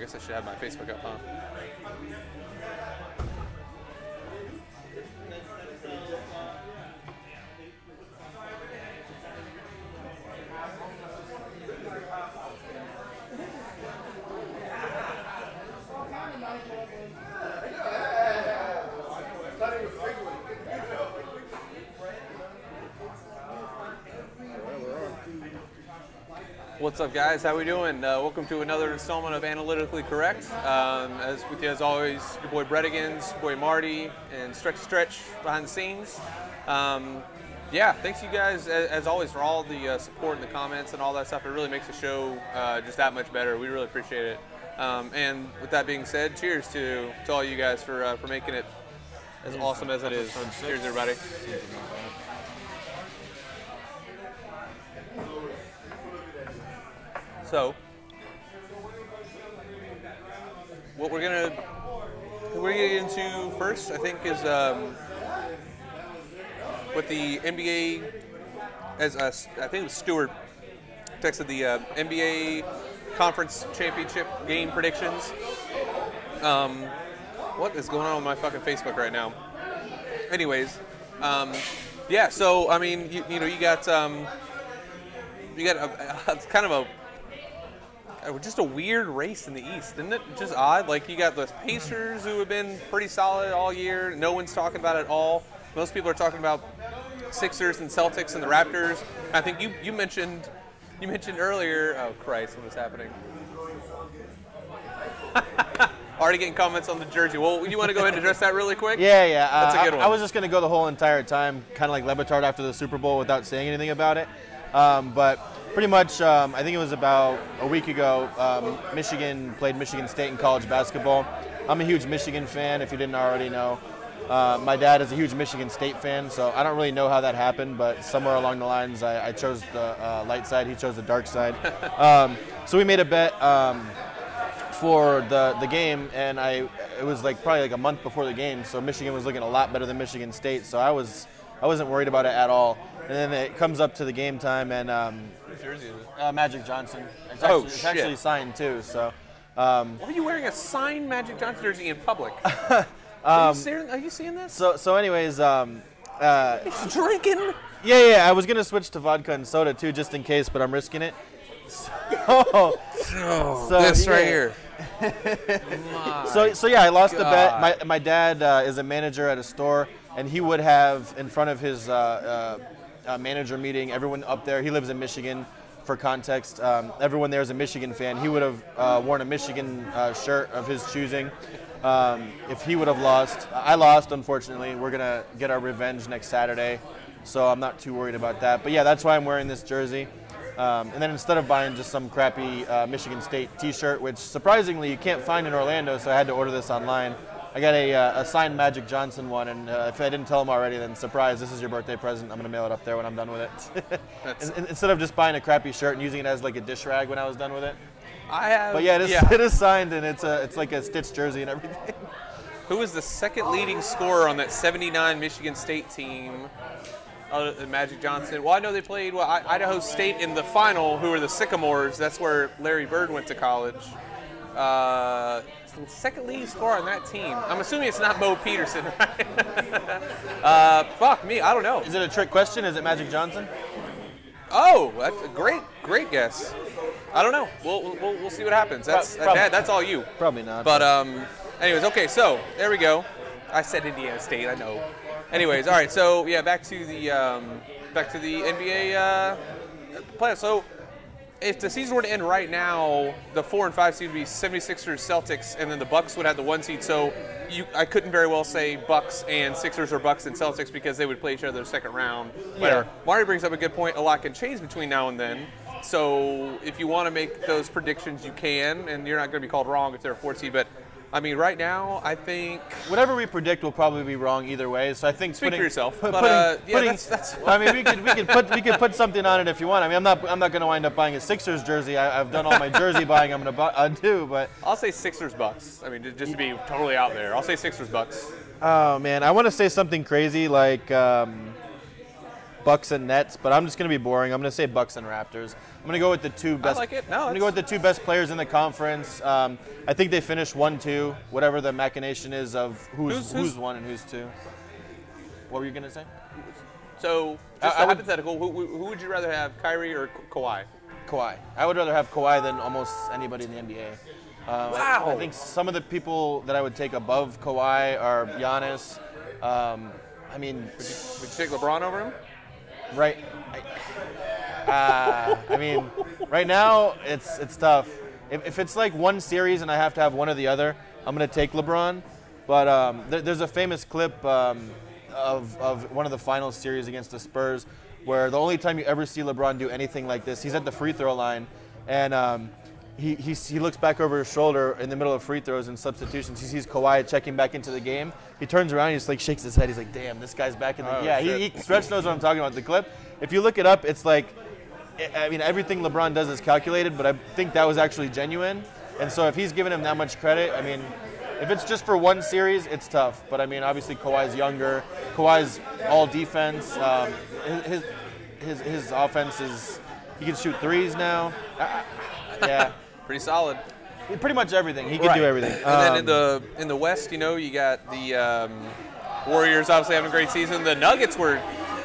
guess I should have my Facebook up, huh? What's up, guys? How we doing? Welcome to another installment of Analytically Correct. As with you, as always, your boy Bredigans, your boy Marty, and Stretch behind the scenes. Yeah, thanks you guys, as always, for all the support and the comments and all that stuff. It really makes the show just that much better. We really appreciate it. And with that being said, cheers to all you guys for making it as awesome as it is. Cheers, everybody. So, what we're gonna get into first, I think, is with the NBA. As I think it was Stewart texted the NBA Conference Championship game predictions. What is going on with my fucking Facebook right now? Anyways, yeah. So I mean, you got it's kind of a just a weird race in the East, isn't it? Just odd. Like, you got the Pacers, who have been pretty solid all year. No one's talking about it at all. Most people are talking about Sixers and Celtics and the Raptors. I think you mentioned earlier. Oh Christ, what was happening? Already getting comments on the jersey. Well, you want to go ahead and address that really quick? Yeah. That's a good one. I was just going to go the whole entire time, kind of like Le Batard after the Super Bowl, without saying anything about it. But pretty much, I think it was about a week ago, Michigan played Michigan State in college basketball. I'm a huge Michigan fan, if you didn't already know. My dad is a huge Michigan State fan, so I don't really know how that happened, but somewhere along the lines, I chose the light side, he chose the dark side. So we made a bet for the game, and it was probably a month before the game, so Michigan was looking a lot better than Michigan State, so I wasn't worried about it at all. And then it comes up to the game time, and Whose jersey is it? Magic Johnson. It's Shit. actually signed too. So. Why are you wearing a signed Magic Johnson jersey in public? Are you seeing this? So anyways, He's drinking. Yeah. I was gonna switch to vodka and soda too, just in case, but I'm risking it. This right here. So yeah, I lost the bet. My dad is a manager at a store, and he would have in front of his manager meeting everyone up there. He lives in Michigan. For context, everyone there is a Michigan fan. He would have worn a Michigan shirt of his choosing if he would have lost. I lost, unfortunately. We're gonna get our revenge next Saturday, so I'm not too worried about that. But yeah, that's why I'm wearing this jersey. And then instead of buying just some crappy Michigan State T-shirt, which surprisingly you can't find in Orlando, so I had to order this online. I got a signed Magic Johnson one, and if I didn't tell him already, then surprise, this is your birthday present. I'm going to mail it up there when I'm done with it. Instead of just buying a crappy shirt and using it as like a dish rag when I was done with it. But yeah, it is signed, and it's like a stitched jersey and everything. Who was the second leading scorer on that 79 Michigan State team? Other than Magic Johnson. Well, I know they played Idaho State in the final, who were the Sycamores. That's where Larry Bird went to college. Second leading scorer on that team. I'm assuming it's not Bo Peterson, right? Fuck me, I don't know. Is it a trick question? Is it Magic Johnson? Oh, that's a great guess. I don't know. We'll see what happens. That's Dad, that's all you. Probably not. But anyways, okay. So there we go. I said Indiana State. I know. Anyways, all right. So yeah, back to the NBA playoffs. So, if the season were to end right now, the 4 and 5 seed would be 76ers, Celtics, and then the Bucks would have the 1 seed. So I couldn't very well say Bucks and Sixers or Bucks and Celtics because they would play each other the second round. Whatever. Marty brings up a good point. A lot can change between now and then. So if you want to make those predictions, you can, and you're not going to be called wrong if they're a 4 seed. But I mean, right now, I think whatever we predict will probably be wrong either way. So I think speak for yourself. That's I mean, we could put something on it if you want. I mean, I'm not going to wind up buying a Sixers jersey. I've done all my jersey buying. I'm going to do, but I'll say Sixers Bucks. I mean, just to be totally out there, I'll say Sixers Bucks. Oh man, I want to say something crazy like Bucks and Nets, but I'm just going to be boring. I'm going to say Bucks and Raptors. I'm going to go with the two best. I like it. No, I'm going to go with the two best players in the conference. I think they finished 1-2, whatever the machination is of who's one and who's two. What were you going to say? So, just a hypothetical, who would you rather have, Kyrie or Kawhi? Kawhi. I would rather have Kawhi than almost anybody in the NBA. Wow. I think some of the people that I would take above Kawhi are Giannis. I mean, Would you take LeBron over him? right. I mean, right now it's tough. If it's like one series and I have to have one or the other, I'm gonna take LeBron. But there's a famous clip of one of the final series against the Spurs, where the only time you ever see LeBron do anything like this, he's at the free throw line, and he looks back over his shoulder in the middle of free throws and substitutions. He sees Kawhi checking back into the game. He turns around, he just like shakes his head. He's like, "Damn, this guy's back in the." He Stretch knows what I'm talking about. The clip. If you look it up, it's like, I mean, everything LeBron does is calculated, but I think that was actually genuine. And so if he's giving him that much credit, I mean, if it's just for one series, it's tough. But I mean, obviously Kawhi's younger. Kawhi's all defense. His offense is, he can shoot threes now. Yeah. Pretty solid. Pretty much everything. He can do everything. And then in the West, you know, you got the Warriors obviously having a great season. The Nuggets were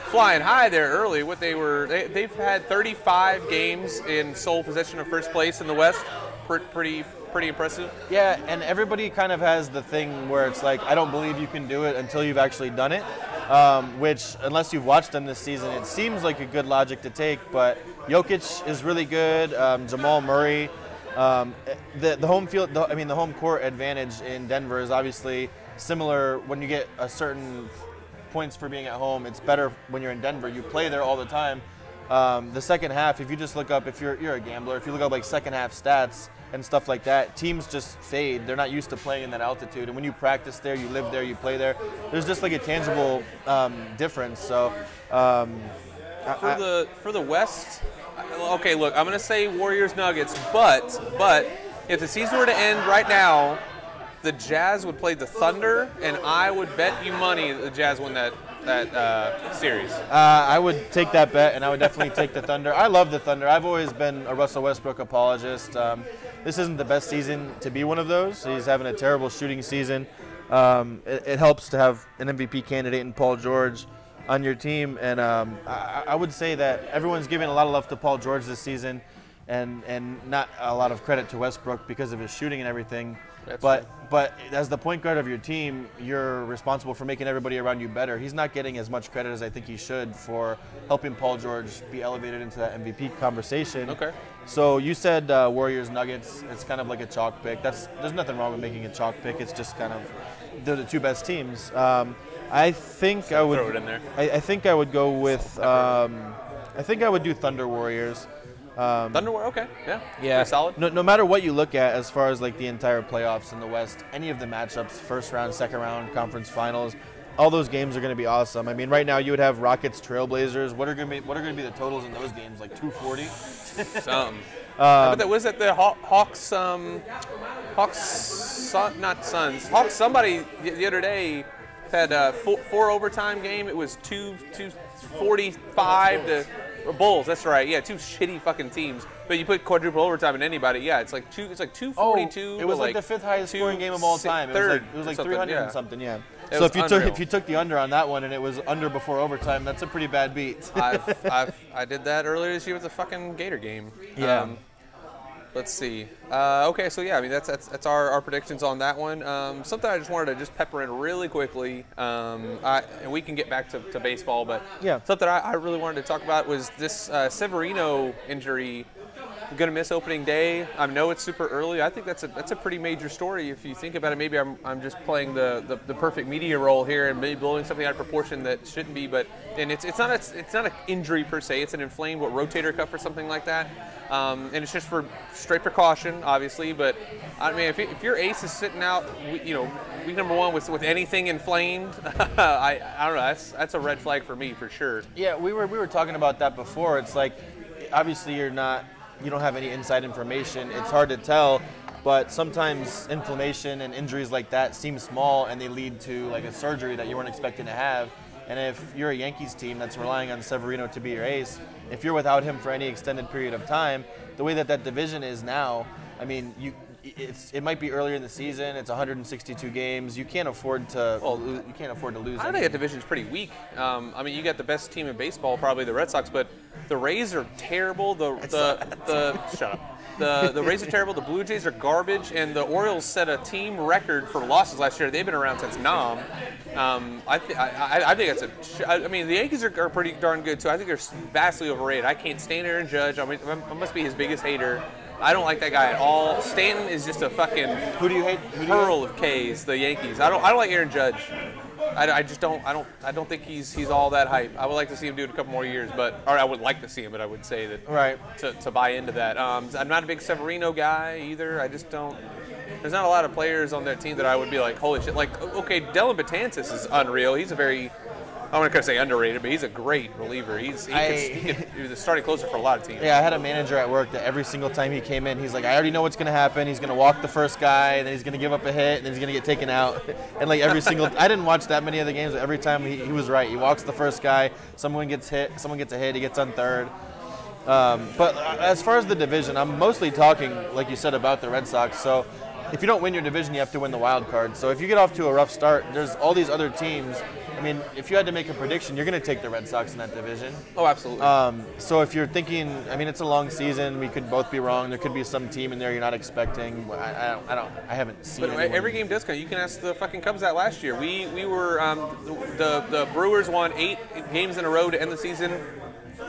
flying high there early. They've had 35 games in sole possession of first place in the West. Pretty impressive. Yeah, and everybody kind of has the thing where it's like, I don't believe you can do it until you've actually done it. Which, unless you've watched them this season, it seems like a good logic to take. But Jokic is really good. Jamal Murray. The home field, the home court advantage in Denver is obviously similar. When you get a certain points for being at home, it's better when you're in Denver. You play there all the time. The second half, if you just look up, if you're a gambler, if you look up like second half stats and stuff like that, teams just fade. They're not used to playing in that altitude. And when you practice there, you live there, you play there, there's just like a tangible difference. So for the West, okay, look, I'm going to say Warriors Nuggets, but if the season were to end right now, the Jazz would play the Thunder, and I would bet you money that the Jazz win that series. I would take that bet, and I would definitely take the Thunder. I love the Thunder. I've always been a Russell Westbrook apologist. This isn't the best season to be one of those. He's having a terrible shooting season. It helps to have an MVP candidate in Paul George on your team, and I would say that everyone's giving a lot of love to Paul George this season, and not a lot of credit to Westbrook because of his shooting and everything. But as the point guard of your team, you're responsible for making everybody around you better. He's not getting as much credit as I think he should for helping Paul George be elevated into that MVP conversation. Okay. So you said Warriors Nuggets. It's kind of like a chalk pick. There's nothing wrong with making a chalk pick. It's just kind of they're the two best teams. I think I would throw it in there. I think I would go with. I think I would do Thunder Warriors. Thunder, okay, yeah, pretty solid. No matter what you look at, as far as like the entire playoffs in the West, any of the matchups, first round, second round, conference finals, all those games are going to be awesome. I mean, right now you would have Rockets, Trailblazers. What are going to be the totals in those games? Like 240. Something. But was it the Hawks? Not Suns. Hawks. Somebody the other day had a four overtime game. It was 245 to. Bulls, that's right. Yeah, two shitty fucking teams. But you put quadruple overtime in anybody, yeah, it's like 242. Oh, it was like the fifth highest scoring game of all time. It was like 300 and something, yeah. So if you took the under on that one and it was under before overtime, that's a pretty bad beat. I did that earlier this year with the fucking Gator game. Yeah. Let's see. Okay, so yeah, I mean that's our predictions on that one. Something I just wanted to just pepper in really quickly, and we can get back to baseball, but yeah. Something I really wanted to talk about was this Severino injury. Going to miss opening day. I know it's super early. I think that's a pretty major story if you think about it. Maybe I'm just playing the perfect media role here and maybe blowing something out of proportion that shouldn't be. But it's not an injury per se. It's an inflamed rotator cuff or something like that. And it's just for straight precaution, obviously. But I mean, if your ace is sitting out, week number one with anything inflamed, I don't know. That's a red flag for me for sure. Yeah, we were talking about that before. It's like obviously you don't have any inside information. It's hard to tell, but sometimes inflammation and injuries like that seem small and they lead to like a surgery that you weren't expecting to have. And if you're a Yankees team that's relying on Severino to be your ace, if you're without him for any extended period of time, the way that division is now, I mean, it might be earlier in the season. It's 162 games. You can't afford to lose. I think that division's pretty weak. I mean, you got the best team in baseball, probably the Red Sox, but the Rays are terrible. Shut up. The Rays are terrible. The Blue Jays are garbage, and the Orioles set a team record for losses last year. They've been around since Nam. I think that's I mean, the Yankees are pretty darn good too. I think they're vastly overrated. I can't stand there and judge. I mean, I must be his biggest hater. I don't like that guy at all. Stanton is just a fucking Who do you hate? hurl of K's. The Yankees. I don't like Aaron Judge. I just don't. I don't think he's all that hype. I would like to see him do it a couple more years, or I would like to see him, but I would say that right to buy into that. I'm not a big Severino guy either. I just don't. There's not a lot of players on that team that I would be like, holy shit. Like, okay, Dellin Betances is unreal. He's a very, I want to say underrated, but he's a great reliever. He was a starting closer for a lot of teams. Yeah, I had a manager at work that every single time he came in, he's like, I already know what's going to happen. He's going to walk the first guy, and then he's going to give up a hit, and then he's going to get taken out. And like every single, I didn't watch that many of the games, but every time he was right. He walks the first guy, someone gets a hit, he gets on third. But as far as the division, I'm mostly talking, like you said, about the Red Sox. So if you don't win your division, you have to win the wild card. So if you get off to a rough start, there's all these other teams. I mean, if you had to make a prediction, you're going to take the Red Sox in that division. Oh, absolutely. So if you're thinking, I mean, it's a long season. We could both be wrong. There could be some team in there you're not expecting. I haven't seen it. But every game does count. You can ask the fucking Cubs that last year. We were the Brewers won 8 games in a row to end the season.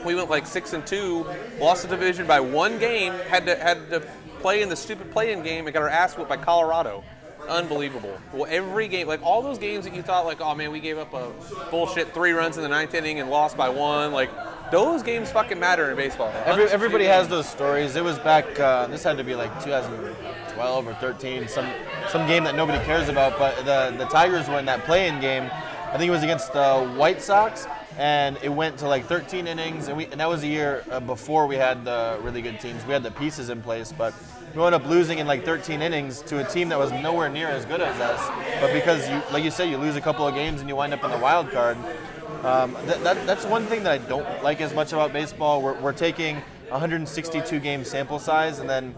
We went like 6-2, lost the division by 1 game. Had to play in the stupid play-in game and got our ass whipped by Colorado. Unbelievable. Well, every game, like all those games that you thought, like, oh man, we gave up a bullshit 3 runs in the 9th inning and lost by 1. Like, those games fucking matter in baseball. Everybody has those stories. It was back. This had to be like 2012 or 13. Some game that nobody cares about. But the Tigers won that play-in game. I think it was against the White Sox. And it went to like 13 innings, and that was a year before we had the really good teams. We had the pieces in place, but we wound up losing in like 13 innings to a team that was nowhere near as good as us. But because, like you said, you lose a couple of games and you wind up in the wild card. That's one thing that I don't like as much about baseball. We're taking 162 game sample size, and then,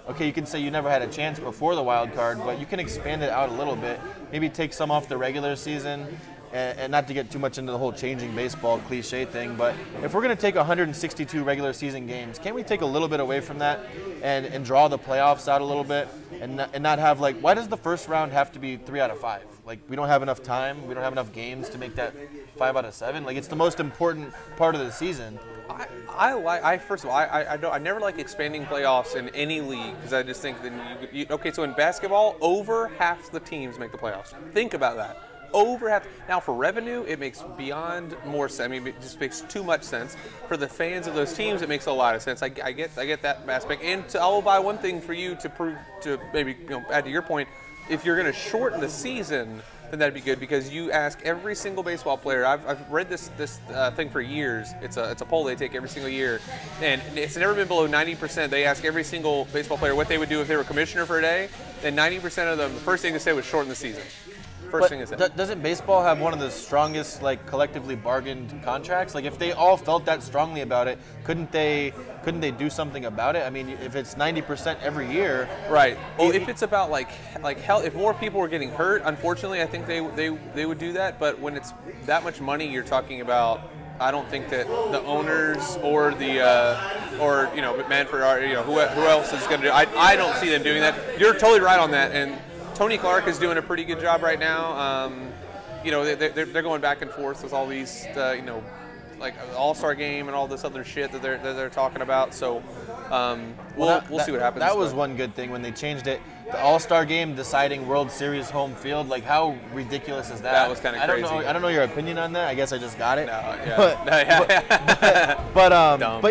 okay, you can say you never had a chance before the wild card, but you can expand it out a little bit. Maybe take some off the regular season. And not to get too much into the whole changing baseball cliche thing, but if we're going to take 162 regular season games, can't we take a little bit away from that and draw the playoffs out a little bit and not have, like, why does the first round have to be 3 out of 5? Like, we don't have enough time, we don't have enough games to make that 5 out of 7. Like, it's the most important part of the season. First of all, I never like expanding playoffs in any league because I just think that okay, so in basketball, over half the teams make the playoffs. Think about that. Over half. Now for revenue, it makes beyond more sense. I mean, it just makes too much sense. For the fans of those teams, it makes a lot of sense. I get that aspect. And I'll buy one thing for you to prove, to maybe add to your point. If you're going to shorten the season, then that'd be good because you ask every single baseball player. I've read this thing for years. It's a poll they take every single year, and it's never been below 90%. They ask every single baseball player what they would do if they were commissioner for a day, and 90% of them, the first thing they say was shorten the season. First thing is that. Doesn't baseball have one of the strongest, like, collectively bargained contracts? Like, if they all felt that strongly about it, couldn't they do something about it? I mean, if it's 90% every year, right? Well, if it's about like hell, if more people were getting hurt, unfortunately, I think they would do that. But when it's that much money, you're talking about. I don't think that the owners or Manfred, who else is going to do. I don't see them doing that. You're totally right on that, and Tony Clark is doing a pretty good job right now. They're going back and forth with all these, like All-Star Game and all this other shit that they're talking about. So we'll see what happens. That was one good thing when they changed it. The All-Star Game deciding World Series home field. Like, how ridiculous is that? That was kind of crazy. I don't know your opinion on that. I guess I just got it. No, yeah. But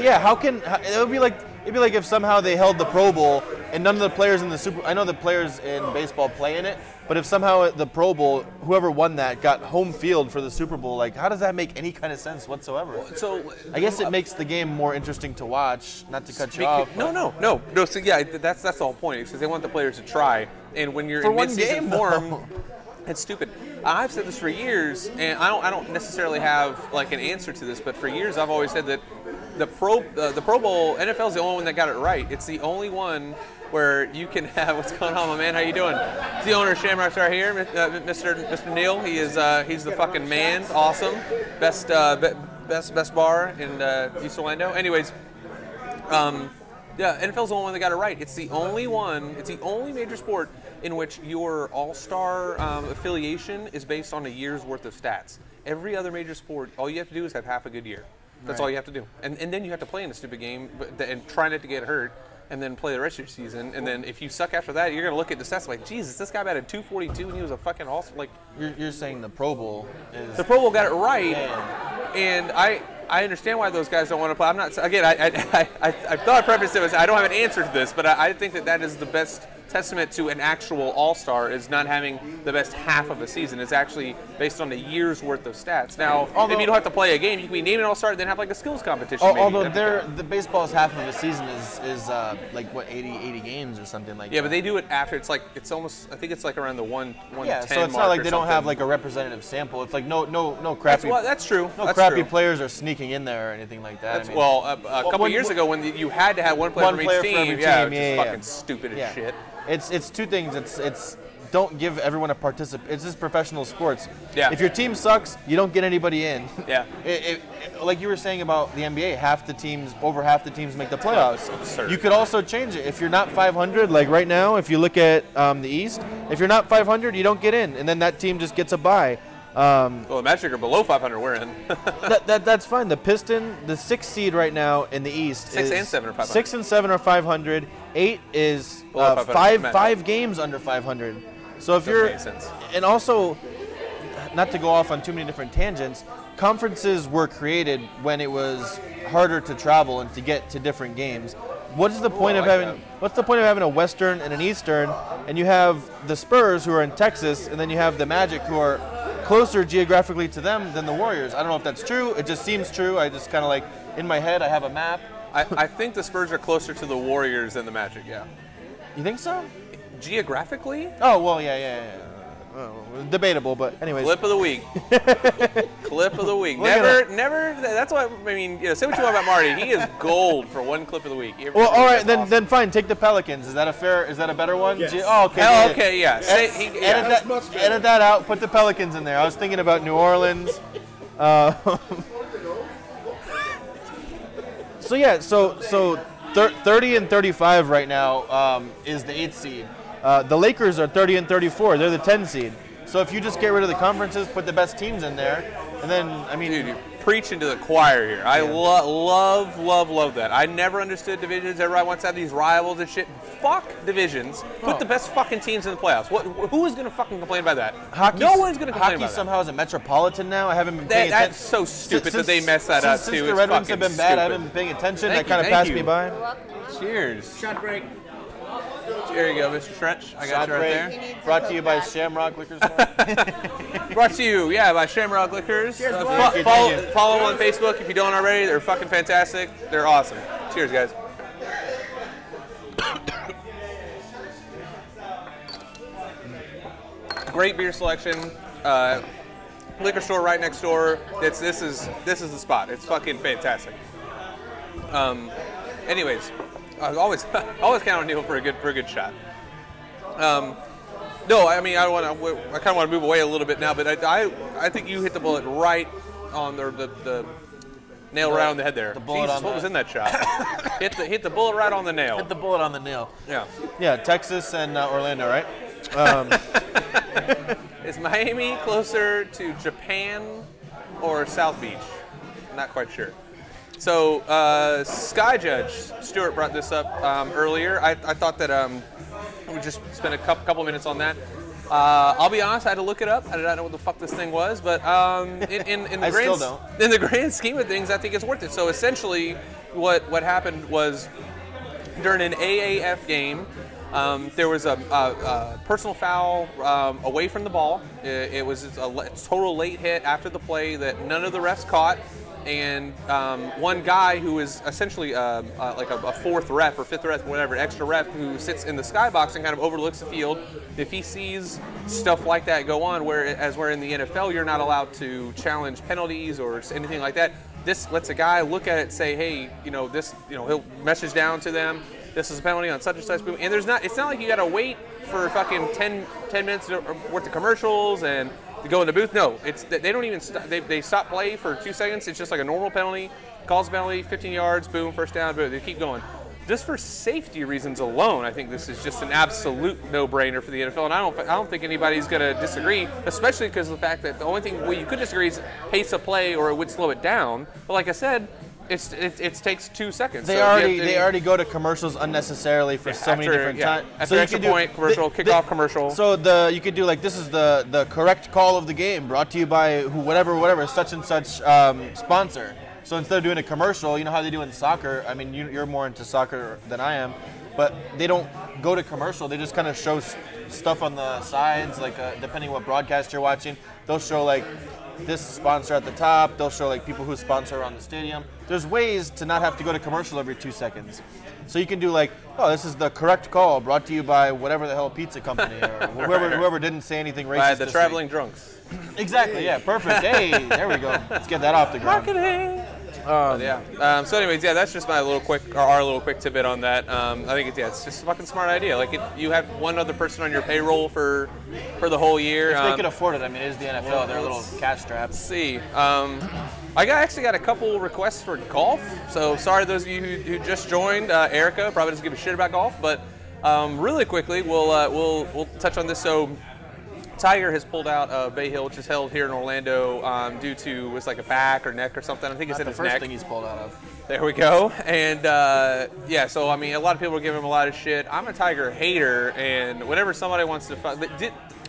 yeah, it would be like. It'd be like if somehow they held the Pro Bowl and none of the players in the I know the players in baseball play in it, but if somehow the Pro Bowl, whoever won that, got home field for the Super Bowl, like, how does that make any kind of sense whatsoever? So I guess it makes the game more interesting to watch, not to cut you off. No. So yeah, that's the whole point, because they want the players to try. And when you're in mid-season form, it's stupid. I've said this for years, and I don't necessarily have like an answer to this, but for years I've always said that the Pro Bowl, NFL is the only one that got it right. It's the only one where you can have, what's going on, my man? How you doing? It's the owner of Shamrocks right here, Mr. Neil. He's the fucking man. Awesome. Best bar in East Orlando. Anyways, yeah, NFL's the only one that got it right. It's the only one. It's the only major sport in which your all-star affiliation is based on a year's worth of stats. Every other major sport, all you have to do is have half a good year. That's all you have to do. And then you have to play in a stupid game and try not to get hurt, and then play the rest of your season. And then if you suck after that, you're going to look at the stats like, Jesus, this guy batted 242 and he was a fucking all-star. Like, you're saying the Pro Bowl is... The Pro Bowl got it right, and I understand why those guys don't want to play. I'm not, again, I thought I prefaced it as I don't have an answer to this, but I think that is the best testament to an actual all-star is not having the best half of a season. It's actually based on a year's worth of stats. Now, maybe you don't have to play a game. You can be named an all-star and then have like a skills competition. Although the baseball's half of a season is like what 80 games or something like that. Yeah, but they do it after. It's almost, I think it's like around the 110 Yeah, so it's not like they don't have like a representative sample. It's like no crappy. That's true. No crappy players are sneaking in there or anything like that. A couple years ago when you had to have one player from each team, it's fucking stupid as shit. It's two things. It's don't give everyone a participant. It's just professional sports. Yeah. If your team sucks, you don't get anybody in. Yeah. Like you were saying about the NBA, over half the teams make the playoffs. Absurd. You could also change it. If you're not 500, like right now, if you look at the East, if you're not 500, you don't get in, and then that team just gets a bye. Well, the Magic are below 500. We're in. That's fine. The Piston, the 6th seed right now in the East, 6 and 7 are 500. 6 and 7 are 500. 8 is 5 games under 500. So if you're, and also, not to go off on too many different tangents, conferences were created when it was harder to travel and to get to different games. What's the point of having a Western and an Eastern, and you have the Spurs who are in Texas, and then you have the Magic who are closer geographically to them than the Warriors? I don't know if that's true. It just seems true. I just kind of like, in my head, I have a map. I think the Spurs are closer to the Warriors than the Magic, yeah. You think so? Geographically? Oh, well, yeah. Well, debatable, but anyways. Clip of the week. Clip of the week. Never. That's why, I mean, say what you want about Marty. He is gold for one clip of the week. Well, all right, then fine. Take the Pelicans. Is that a better one? Yes. Oh, okay. Okay, yeah. Edit that out. Put the Pelicans in there. I was thinking about New Orleans. So yeah, so 30 and 35 right now is the 8th seed. The Lakers are 30 and 34. They're the 10 seed. So if you just get rid of the conferences, put the best teams in there, and then, I mean... Dude, you're preaching to the choir here. I love that. I never understood divisions. Everybody wants to have these rivals and shit. Fuck divisions. Put the best fucking teams in the playoffs. Who is going to fucking complain about that? No one's going to complain about that. Hockey somehow is a metropolitan now. I haven't been paying attention. That's so stupid that they messed that up, too. Since the Red Wings have been bad, I haven't been paying attention. That kind of passed me by. Cheers. Shot break. There you go, Mr. Trench. I got you right there. Brought to you by Shamrock Liquor Store. Brought to you, by Shamrock Liquors. Follow them on Facebook if you don't already. They're fucking fantastic. They're awesome. Cheers, guys. Great beer selection. Liquor store right next door. This is the spot. It's fucking fantastic. Anyways. I always count on Neil for a good shot. No, I mean I kind of want to move away a little bit now, but I think you hit the bullet right on the nail right on the head there. Jesus, what was in that shot? hit the bullet right on the nail. Hit the bullet on the nail. Yeah. Yeah, Texas and Orlando, right? Is Miami closer to Japan or South Beach? Not quite sure. So, Sky Judge Stewart brought this up earlier. I thought that we just spend a couple minutes on that. I'll be honest, I had to look it up. I did not know what the fuck this thing was, but in the grand scheme of things, I think it's worth it. So essentially, what happened was during an AAF game, there was a personal foul away from the ball. It was a total late hit after the play that none of the refs caught. and one guy who is essentially like a fourth ref or fifth ref, whatever, extra ref, who sits in the skybox and kind of overlooks the field. If he sees stuff like that go on, whereas in the NFL you're not allowed to challenge penalties or anything like that, this lets a guy look at it and say, hey, he'll message down to them, this is a penalty on such and such. And it's not like you got to wait for fucking 10 minutes worth of commercials and to go in the booth. No, they don't even they stop play for 2 seconds. It's just like a normal penalty, calls penalty, 15 yards, boom, first down, boom. They keep going. Just for safety reasons alone, I think this is just an absolute no-brainer for the NFL, and I don't think anybody's going to disagree, especially because of the fact that the only thing you could disagree is pace of play, or it would slow it down. But like I said, it takes 2 seconds. They already go to commercials unnecessarily for so many different times. After extra point commercial, kickoff commercial. So you could do like, this is the correct call of the game, brought to you by whatever such and such sponsor. So instead of doing a commercial, you know how they do in soccer. I mean, you're more into soccer than I am, but they don't go to commercial. They just kind of show stuff on the sides, like depending what broadcast you're watching. They'll show like this sponsor at the top. They'll show like people who sponsor around the stadium. There's ways to not have to go to commercial every 2 seconds. So you can do like, oh, this is the correct call brought to you by whatever the hell pizza company or whoever didn't say anything racist. By the traveling drunks. Exactly, yeah, perfect. Hey, there we go. Let's get that off the ground. Marketing. So anyways, that's just our little quick tidbit on that. I think it's just a fucking smart idea. Like you have one other person on your payroll for the whole year. If they could afford it, I mean, it is the NFL. They're a little cash strapped. Let's see. I actually got a couple requests for golf. So sorry to those of you who just joined. Erica probably doesn't give a shit about golf, but really quickly we'll touch on this. So Tiger has pulled out of Bay Hill, which is held here in Orlando, due to was like a back or neck or something. I think it's in his neck. The first thing he's pulled out of. There we go. And so I mean, a lot of people are giving him a lot of shit. I'm a Tiger hater, and whenever somebody wants to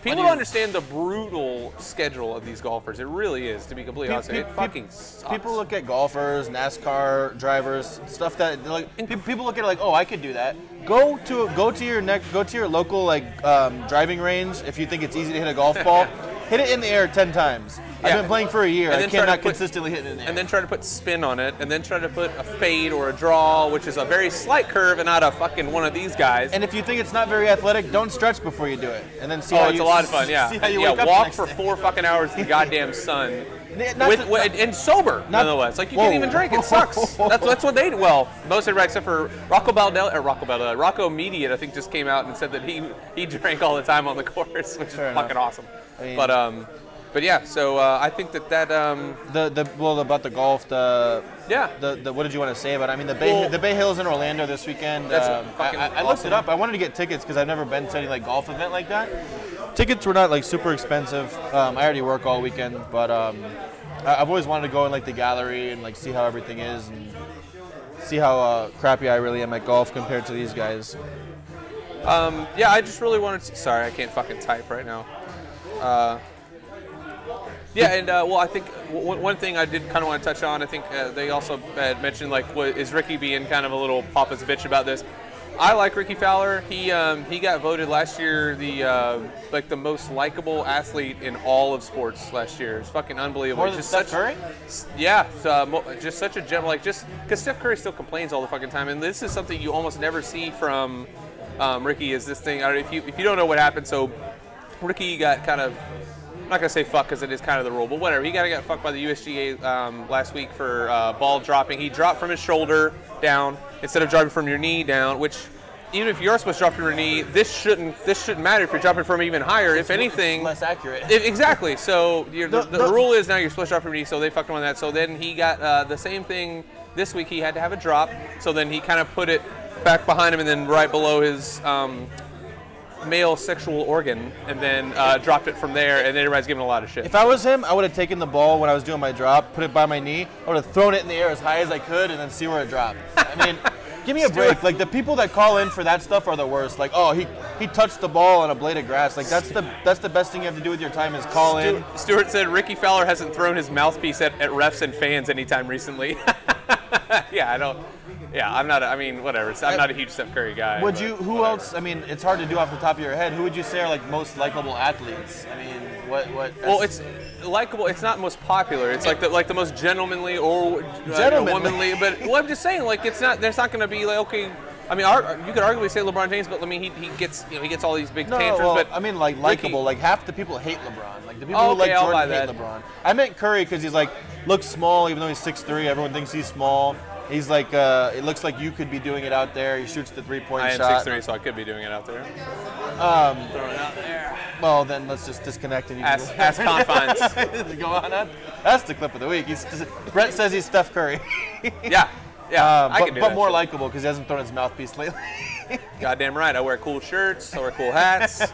people don't understand the brutal schedule of these golfers. It really is, to be completely honest. It fucking sucks. People look at golfers, NASCAR drivers, stuff that like people look at it like, oh, I could do that. Go to your local like driving range if you think it's easy to hit a golf ball. Hit it in the air 10 times. I've been playing for a year. I cannot consistently hit it in the air. And then try to put spin on it, and then try to put a fade or a draw, which is a very slight curve and not a fucking one of these guys. And if you think it's not very athletic, don't stretch before you do it. And then see how it's a lot of fun, yeah. See how you wake up walk the next for day. 4 fucking hours in the goddamn sun. And sober, nonetheless. Like, you can't even drink. It sucks. That's what they do. Well, most everybody except for Rocco Mediate, I think, just came out and said that he drank all the time on the course, which is fucking awesome. I mean, but yeah, so I think that about the golf, what did you want to say about it? I mean, the Bay Hill's in Orlando this weekend. I looked it up. I wanted to get tickets because I've never been to any like golf event like that. Tickets were not like super expensive. I already work all weekend, but I've always wanted to go in like the gallery and like see how everything is and see how crappy I really am at golf compared to these guys. I just really wanted to. Sorry, I can't fucking type right now. I think one thing I did kind of want to touch on, I think they also had mentioned, like, is Ricky being kind of a little papa's bitch about this. I like Ricky Fowler. He got voted last year the most likable athlete in all of sports last year. It's fucking unbelievable. More than Steph Curry? Yeah, just such a gem. Like, just because Steph Curry still complains all the fucking time, and this is something you almost never see from Ricky. Is this thing? If you don't know what happened, so Ricky got kind of. I'm not going to say fuck because it is kind of the rule, but whatever. He got fucked by the USGA last week for ball dropping. He dropped from his shoulder down instead of dropping from your knee down, which even if you're supposed to drop from your knee, this shouldn't matter if you're dropping from even higher. If anything, less accurate. Exactly. So the rule is now you're supposed to drop from your knee, so they fucked him on that. So then he got the same thing this week. He had to have a drop, so then he kind of put it back behind him and then right below his male sexual organ, and then dropped it from there, and everybody's giving a lot of shit. If I was him, I would have taken the ball when I was doing my drop, put it by my knee, I would have thrown it in the air as high as I could, and then see where it dropped. I mean, give me a break. Like, the people that call in for that stuff are the worst. Like, oh, he touched the ball on a blade of grass. Like, that's the best thing you have to do with your time is call in. Stuart said Ricky Fowler hasn't thrown his mouthpiece at refs and fans anytime recently. Yeah, I don't. Yeah, I'm not. I mean, whatever. I'm not a huge Steph Curry guy. Would you? Who whatever. else? I mean, it's hard to do off the top of your head. Who would you say are like most likable athletes? I mean, what? Well, it's likable. It's not most popular. It's like the most gentlemanly or womanly. But well, I'm just saying, like it's not. There's not going to be like okay. I mean, you could arguably say LeBron James, but I mean, he gets all these big tantrums. Well, but I mean, like likable. Like half the people hate LeBron. Like the people who okay, like Jordan hate that. LeBron. I meant Curry because he's like looks small, even though he's 6'3". Everyone thinks he's small. He's like, it looks like you could be doing it out there. He shoots the 3-point shot. I am 6'3", so I could be doing it out there. Throwing it out there. Well, then let's just disconnect and you ask confines. Go on. That's the clip of the week. Brett says he's Steph Curry. Yeah, I can do but that more shit. likable because he hasn't thrown his mouthpiece lately. Goddamn right. I wear cool shirts. I wear cool hats.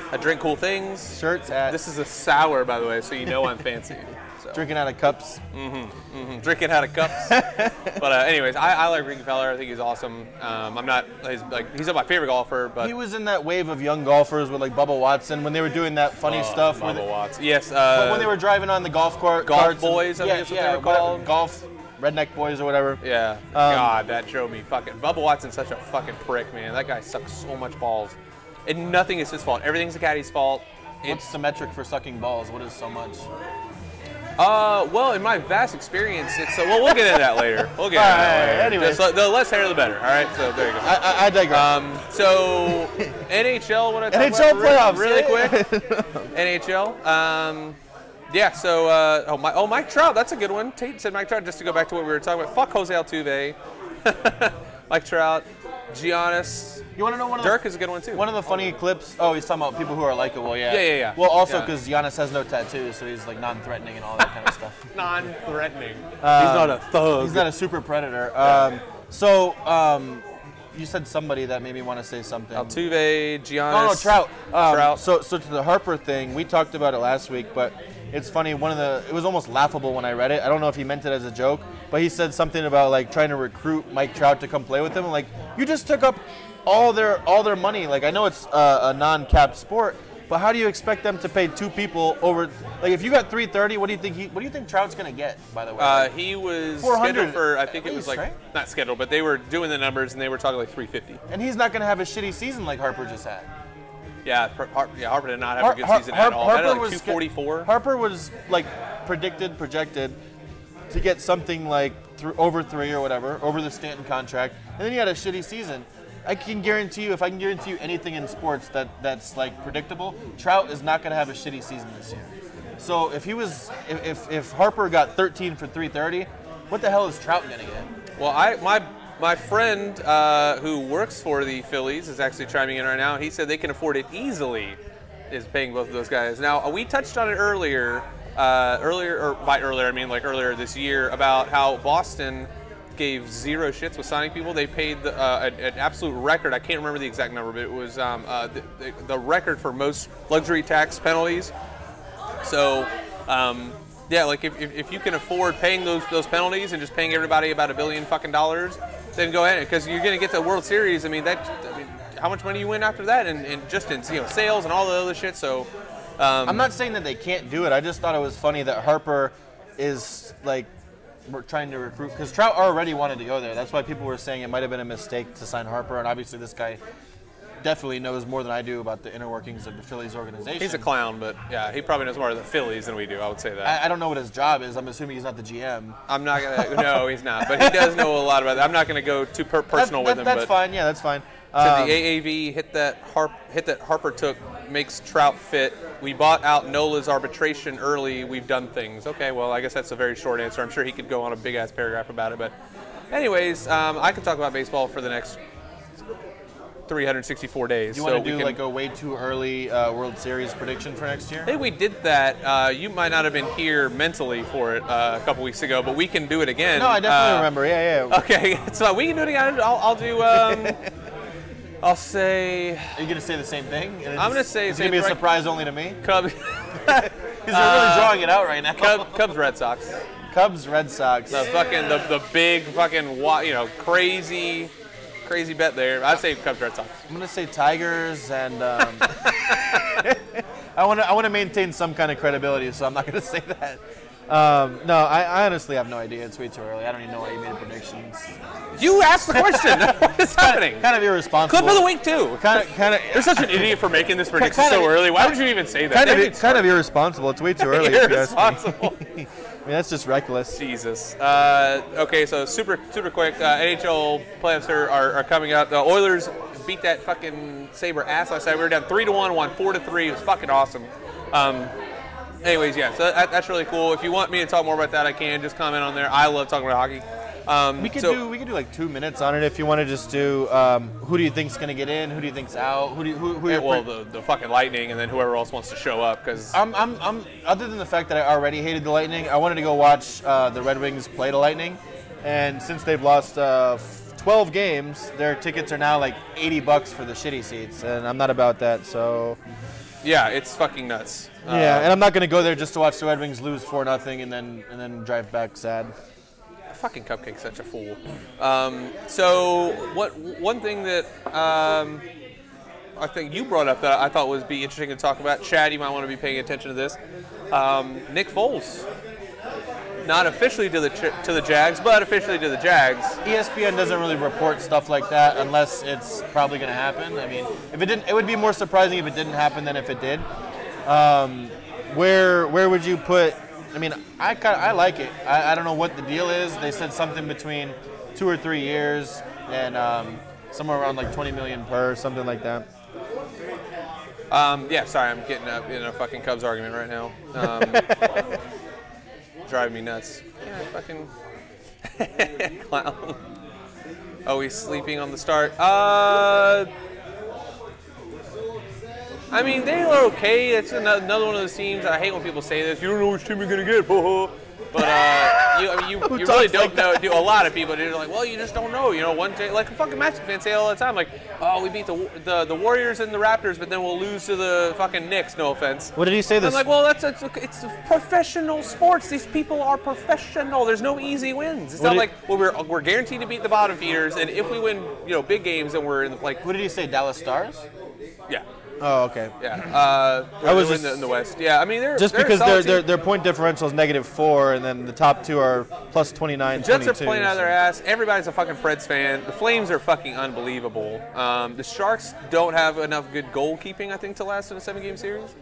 I drink cool things. Shirts, hats. This is a sour, by the way, so you know I'm fancy. So. Drinking out of cups. Drinking out of cups. But anyways, I like Ricky Fowler. I think he's awesome. I'm not. He's not my favorite golfer, but he was in that wave of young golfers with like Bubba Watson when they were doing that funny stuff. Bubba Watson. Yes. When they were driving on the golf cart. Golf boys. I think that's what they were called. Golf. Redneck boys or whatever. Yeah. God, that drove me fucking. Bubba Watson's such a fucking prick, man. That guy sucks so much balls, and nothing is his fault. Everything's the caddy's fault. What's the metric for sucking balls? What is so much? Well, in my vast experience, it's well, we'll get into that later. We'll get into that later. Anyway, the less hair, the better. All right. So there you go. I digress. So NHL. What I talk NHL about playoffs, really quick. NHL. Yeah, so, Mike Trout, that's a good one. Tate said Mike Trout, just to go back to what we were talking about. Fuck Jose Altuve. Mike Trout, Giannis. You want to know one of Dirk is a good one, too. One of the funny clips, he's talking about people who are likable, yeah. Yeah. Well, also because Giannis has no tattoos, so he's like non-threatening and all that kind of stuff. Non-threatening. He's not a thug. He's not a super predator. You said somebody that made me want to say something. Altuve, Giannis. Trout. Trout. So to the Harper thing, we talked about it last week, but it's funny. It was almost laughable when I read it. I don't know if he meant it as a joke, but he said something about like trying to recruit Mike Trout to come play with him. Like you just took up all their money. Like I know it's a non-capped sport, but how do you expect them to pay two people over? Like if you got $330, what do you think Trout's gonna get? By the way, he was 400 scheduled for. I think it was like right? not scheduled, but they were doing the numbers and they were talking like 350. And he's not gonna have a shitty season like Harper just had. Yeah, Harper did not have a good season at all. Harper like 244. Harper was like projected to get something like over 3 or whatever, over the Stanton contract, and then he had a shitty season. I can guarantee you, if I can guarantee you anything in sports that's like predictable, Trout is not going to have a shitty season this year. So if Harper got 13 for 330, what the hell is Trout going to get? Well, my friend who works for the Phillies is actually chiming in right now. He said they can afford it easily, is paying both of those guys. Now, we touched on it earlier I mean like earlier this year, about how Boston gave zero shits with signing people. They paid an absolute record. I can't remember the exact number, but it was the record for most luxury tax penalties. So, yeah, like if you can afford paying those penalties and just paying everybody about $1 billion fucking dollars, then go ahead, because you're going to get the World Series. I mean, how much money you win after that, and just in sales and all the other shit. So, I'm not saying that they can't do it. I just thought it was funny that Harper is like trying to recruit, because Trout already wanted to go there. That's why people were saying it might have been a mistake to sign Harper, and obviously this guy definitely knows more than I do about the inner workings of the Phillies organization. He's a clown, but yeah, he probably knows more of the Phillies than we do. I would say that. I don't know what his job is. I'm assuming he's not the GM. I'm not gonna. No, he's not. But he does know a lot about that. I'm not gonna go too personal with him. That's fine. Yeah, that's fine. So the AAV hit that Harper took makes Trout fit. We bought out Nola's arbitration early. We've done things. Okay, well, I guess that's a very short answer. I'm sure he could go on a big ass paragraph about it. But, anyways, I could talk about baseball for the next 364 days. You want to do like a way too early World Series prediction for next year? I think we did that. You might not have been here mentally for it a couple weeks ago, but we can do it again. No, I definitely remember. Yeah. Okay, so we can do it again. I'll do. I'll say. Are you going to say the same thing? I'm going to say. It's going to be a surprise only to me? Cubs. Because you're really drawing it out right now. Cubs, Red Sox. Cubs, Red Sox. The bbig fucking crazy bet there. I'd say Cubs, Red Sox. I'm going to say Tigers, and I want to maintain some kind of credibility, so I'm not going to say that. No, I honestly have no idea. It's way too early. I don't even know why you made predictions. You asked the question. What is happening? Kind of irresponsible. Clip of the week too. Kind of. You're such an idiot for making this prediction so early. Why would you even say that? Kind of irresponsible. It's way too early. Irresponsible. I mean, that's just reckless. Jesus. Okay, so super quick. NHL playoffs are coming up. The Oilers beat that fucking Sabre ass last night. We were down 3-1, won 4-3. It was fucking awesome. Anyways, yeah, so that's really cool. If you want me to talk more about that, I can. Just comment on there. I love talking about hockey. We could do like 2 minutes on it if you want to just do who do you think's gonna get in, who do you think's out, the fucking Lightning, and then whoever else wants to show up. Because I'm other than the fact that I already hated the Lightning, I wanted to go watch the Red Wings play the Lightning, and since they've lost 12 games, their tickets are now like $80 for the shitty seats, and I'm not about that. So yeah, it's fucking nuts. Yeah, and I'm not gonna go there just to watch the Red Wings lose 4-0 and then drive back sad. Fucking Cupcake's such a fool. So one thing that I think you brought up that I thought would be interesting to talk about, Chad, you might want to be paying attention to this. Nick Foles, not officially to the Jags, but officially to the Jags. ESPN doesn't really report stuff like that unless it's probably going to happen. I mean, if it didn't, it would be more surprising if it didn't happen than if it did. Where would you put? I mean, I like it. I don't know what the deal is. They said something between 2 or 3 years and somewhere around like $20 million per, something like that. Yeah, sorry, I'm getting up in a fucking Cubs argument right now. Driving me nuts. Yeah, fucking clown. Oh, he's sleeping on the start. I mean, they are okay. It's another one of those teams. I hate when people say this. You don't know which team you're going to get. But you really don't know. A lot of people are like, well, you just don't know. You know, one day, like a fucking Magic fans say all the time, like, oh, we beat the Warriors and the Raptors, but then we'll lose to the fucking Knicks. No offense. What did he say? This? I'm like, well, it's professional sports. These people are professional. There's no easy wins. It's not like we're guaranteed to beat the bottom feeders, and if we win, big games, then we're in like. What did he say? Dallas Stars? Yeah. Oh, okay. Yeah. I was in the West. Yeah, I mean, they're because their point differential is -4, and then the top two are plus 29. Jets are playing out of their ass. Everybody's a fucking Preds fan. The Flames are fucking unbelievable. The Sharks don't have enough good goalkeeping, I think, to last in a 7-game series.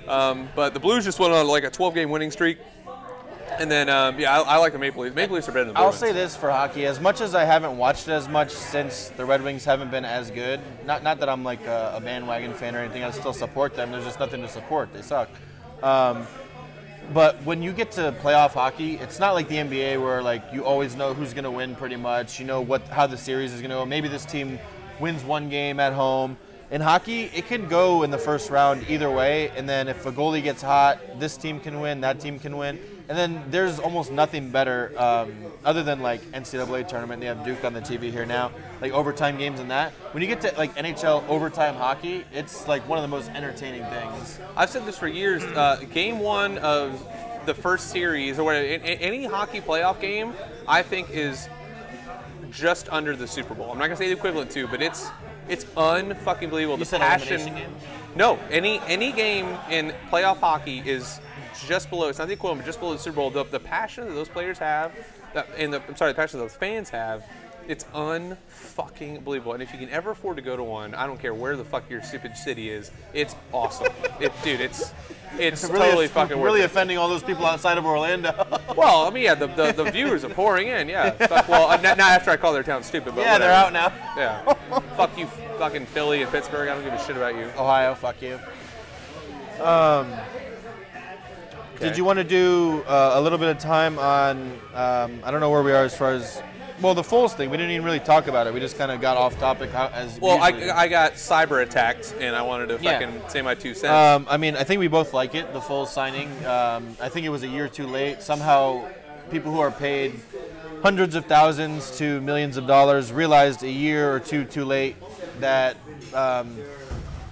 But the Blues just went on like a 12-game winning streak. And then, I like the Maple Leafs. Maple Leafs are better than the Bruins. I'll say this for hockey. As much as I haven't watched it as much since the Red Wings haven't been as good, not that I'm like a bandwagon fan or anything, I still support them. There's just nothing to support. They suck. But when you get to playoff hockey, it's not like the NBA where like you always know who's going to win pretty much. You know how the series is going to go. Maybe this team wins one game at home. In hockey, it can go in the first round either way, and then if a goalie gets hot, this team can win, that team can win. And then there's almost nothing better other than like NCAA tournament. They have Duke on the TV here now, like overtime games and that. When you get to like NHL overtime hockey, it's like one of the most entertaining things. I've said this for years. Game 1 of the first series, or whatever, any hockey playoff game, I think is just under the Super Bowl. I'm not gonna say the equivalent to, but it's unfucking believable. You the said passion. elimination game? No, any game in playoff hockey is just below. It's not the equivalent, but just below the Super Bowl. The passion that those players have, the passion that those fans have, it's unfucking believable. And if you can ever afford to go to one, I don't care where the fuck your stupid city is, it's awesome. It's really totally fucking worth really it. Offending all those people outside of Orlando. Well, I mean, yeah, the viewers are pouring in. Yeah. Fuck, well, not after I call their town stupid, but yeah, whatever. they're out now. Yeah. Fuck you, fucking Philly and Pittsburgh. I don't give a shit about you. Ohio, fuck you. Did you want to do a little bit of time on, I don't know where we are as far as, well, the Foles thing. We didn't even really talk about it. We just kind of got off topic. I got cyber attacked, and I wanted to fucking say my 2 cents. I mean, I think we both like it, the Foles signing. I think it was a year too late. Somehow, people who are paid hundreds of thousands to millions of dollars realized a year or two too late that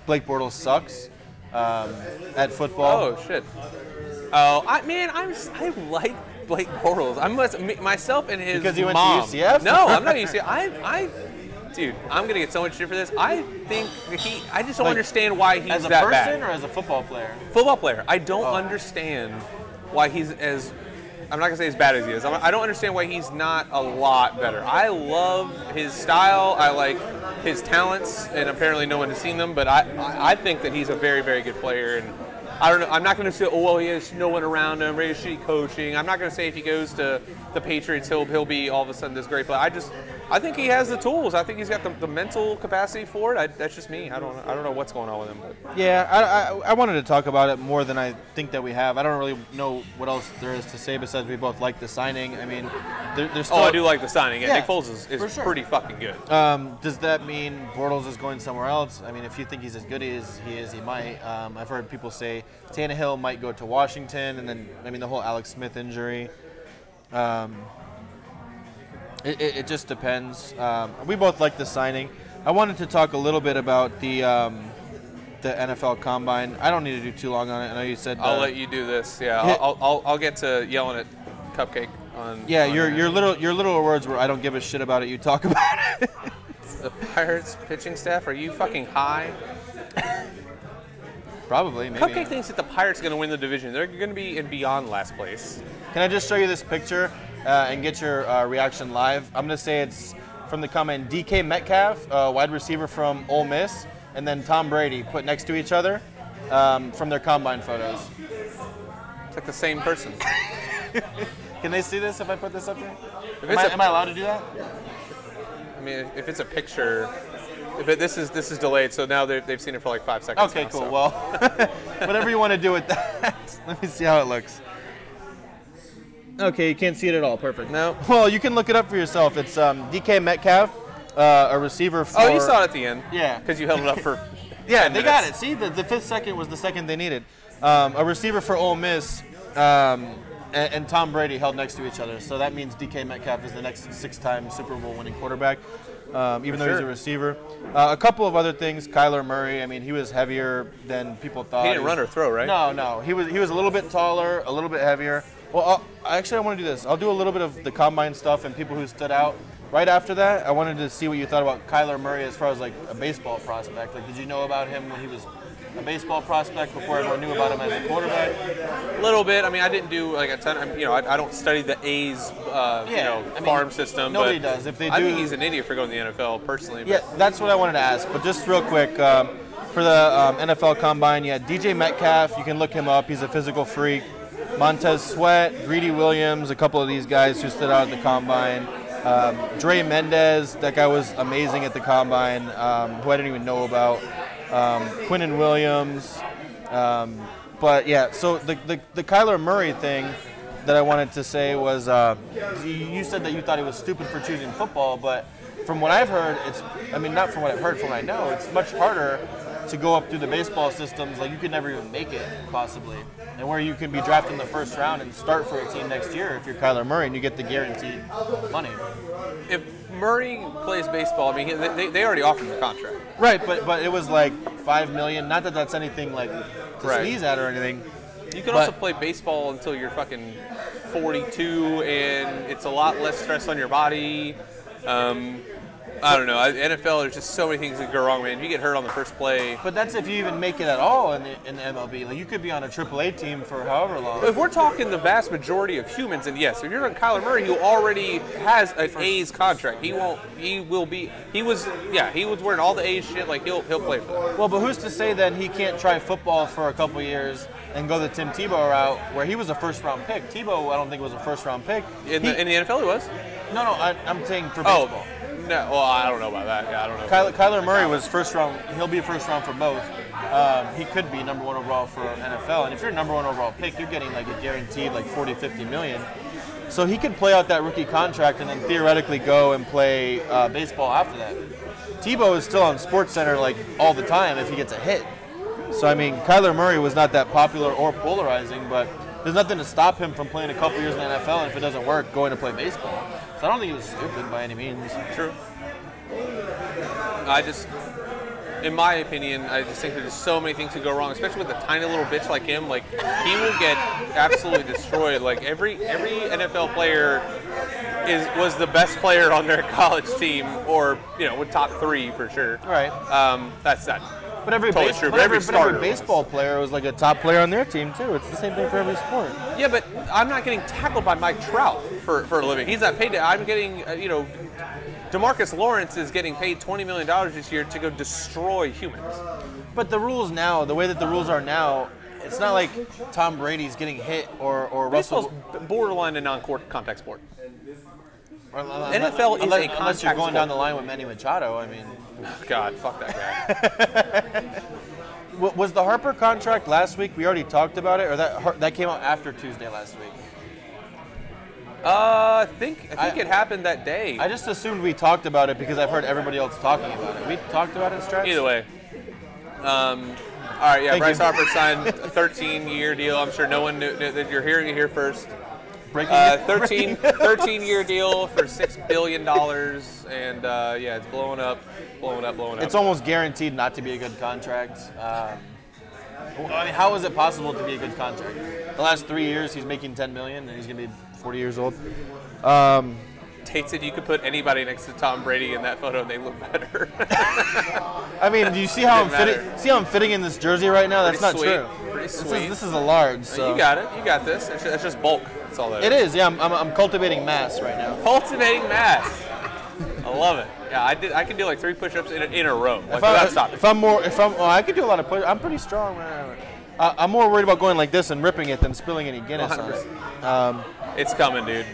Blake Bortles sucks at football. Oh, shit. Oh, I like Blake Bortles. Myself and his because he went mom. to UCF? No, I'm not UCF. Dude, I'm gonna get so much shit for this. I think I just don't understand why he's that bad. As a person or as a football player? Football player. I don't understand why he's as I'm not gonna say as bad as he is. I don't understand why he's not a lot better. I love his style. I like his talents, and apparently no one has seen them. But I think that he's a very, very good player. And I don't know. I'm not going to say, oh, well, he has no one around him, very shitty coaching. I'm not going to say if he goes to the Patriots, he'll be all of a sudden this great player. I think he has the tools. I think he's got the mental capacity for it. That's just me. I don't know what's going on with him. But. Yeah, I wanted to talk about it more than I think that we have. I don't really know what else there is to say besides we both like the signing. I mean, there's still... Oh, I do like the signing. Yeah, Nick Foles is sure. pretty fucking good. Does that mean Bortles is going somewhere else? I mean, if you think he's as good as he is, he might. I've heard people say Tannehill might go to Washington, and then, I mean, the whole Alex Smith injury. It just depends. We both like the signing. I wanted to talk a little bit about the NFL Combine. I don't need to do too long on it. I know you said I'll let you do this. Yeah, I'll get to yelling at Cupcake on. Yeah, on your little words were I don't give a shit about it. You talk about it. The Pirates pitching staff. Are you fucking high? Probably. Maybe. Cupcake thinks that the Pirates are going to win the division. They're going to be in beyond last place. Can I just show you this picture and get your reaction live? I'm going to say it's from the comment DK Metcalf, wide receiver from Ole Miss, and then Tom Brady put next to each other from their combine photos. It's like the same person. Can they see this if I put this up there? Am Am I allowed to do that? I mean, if it's a picture, but this is delayed, so now they've seen it for like 5 seconds. Okay, now, cool. So. Well, whatever you want to do with that. Let me see how it looks. Okay, you can't see it at all. Perfect. No. Well, you can look it up for yourself. It's DK Metcalf, a receiver for... Oh, you saw it at the end. Yeah. Because you held it up for Yeah, 10 they minutes. got it. See, the 5th second was the second they needed. A receiver for Ole Miss and Tom Brady held next to each other. So that means DK Metcalf is the next 6-time Super Bowl winning quarterback, even though he's a receiver. A couple of other things. Kyler Murray, I mean, he was heavier than people thought. He didn't run or throw, right? No. He was a little bit taller, a little bit heavier. Well, I want to do this. I'll do a little bit of the combine stuff and people who stood out. Right after that, I wanted to see what you thought about Kyler Murray as far as like a baseball prospect. Like, did you know about him when he was a baseball prospect before everyone knew about him as a quarterback? A little bit. I mean, I didn't do like a ton. I don't study the A's, farm system. Nobody but does. If they do, I think he's an idiot for going to the NFL, personally. Yeah, that's what I wanted to ask. But just real quick, for the NFL Combine, DJ Metcalf, you can look him up. He's a physical freak. Montez Sweat, Greedy Williams, a couple of these guys who stood out at the Combine. Dre Mendez, that guy was amazing at the Combine, who I didn't even know about. Quinnen Williams. But yeah, so the Kyler Murray thing that I wanted to say was, you said that you thought he was stupid for choosing football, but from what I've heard, not from what I've heard, from what I know, it's much harder to go up through the baseball systems. Like, you could never even make it, possibly. And where you can be drafted in the first round and start for a team next year if you're Kyler Murray and you get the guaranteed money. If Murray plays baseball, I mean, they already offered him the contract. Right, but it was like $5 million. Not that that's anything like to sneeze at or anything. You can also play baseball until you're fucking 42, and it's a lot less stress on your body. I don't know. NFL, there's just so many things that go wrong, man. If you get hurt on the first play. But that's if you even make it at all in the MLB. Like, you could be on a AAA team for however long. If we're talking the vast majority of humans, and yes, if you're on Kyler Murray, who already has an A's contract, he was wearing all the A's shit. Like, he'll play for them. Well, but who's to say that he can't try football for a couple years and go the Tim Tebow route, where he was a first-round pick? Tebow, I don't think was a first-round pick. In the NFL, he was. No, I'm saying for baseball. No, well, I don't know about that. Yeah, I don't know. Kyler Murray was first round. He'll be first round for both. He could be number 1 overall for NFL. And if you're a number 1 overall pick, you're getting like a guaranteed like 40, 50 million. So he could play out that rookie contract and then theoretically go and play baseball after that. Tebow is still on SportsCenter like all the time if he gets a hit. So I mean, Kyler Murray was not that popular or polarizing, but there's nothing to stop him from playing a couple years in the NFL, and if it doesn't work, going to play baseball. So I don't think he was stupid by any means. True. In my opinion, I just think there's so many things that go wrong, especially with a tiny little bitch like him. Like, he will get absolutely destroyed. Like, every NFL player was the best player on their college team, or with top 3 for sure. Right. That's that. But every, Totally true, but every starter was. baseball player was like a top player on their team too. It's the same thing for every sport. Yeah, but I'm not getting tackled by Mike Trout for a living. He's not paid. I'm getting, DeMarcus Lawrence is getting paid $20 million this year to go destroy humans. But the rules now, the way that the rules are now, it's not like Tom Brady's getting hit or Russell. Baseball's borderline a non-contact sport. NFL is a contact unless you're going down the line with Manny Machado. I mean, God, fuck that guy. Was the Harper contract last week? We already talked about it, or that came out after Tuesday last week? I think it happened that day. I just assumed we talked about it because I've heard everybody else talking about it. We talked about it, Stretch? Either way. All right, yeah, Bryce Harper signed a 13-year deal. I'm sure no one knew that. You're hearing it here first. 13-year deal for $6 billion, and it's blowing up. It's almost guaranteed not to be a good contract. How is it possible to be a good contract? The last 3 years, he's making $10 million, and he's going to be 40 years old. Tate said you could put anybody next to Tom Brady in that photo and they look better. I mean, do you see how I'm fitting in this jersey right now? That's not true. Pretty sweet. This is a large. So. You got it. You got this. It's just bulk. That's all that is. It is. Yeah, I'm cultivating mass right now. Cultivating mass. I love it. Yeah, I can do like 3 push-ups in a row without stopping. I could do a lot of push. I'm pretty strong. I'm more worried about going like this and ripping it than spilling any Guinness on it. It's coming, dude.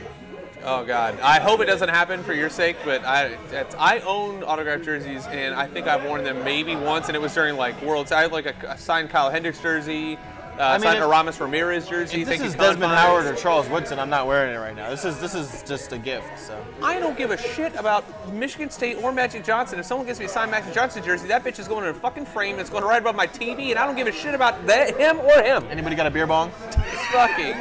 Oh, God. I hope it doesn't happen for your sake, but I own autographed jerseys, and I think I've worn them maybe once, and it was during, like, Worlds. I had, like, a signed Kyle Hendricks jersey, signed Aramis Ramirez jersey. If this is Desmond Howard or Charles Woodson, I'm not wearing it right now. This is just a gift, so. I don't give a shit about Michigan State or Magic Johnson. If someone gives me a signed Magic Johnson jersey, that bitch is going in a fucking frame. It's going to right above my TV, and I don't give a shit about him or him. Anybody got a beer bong? It's fucking...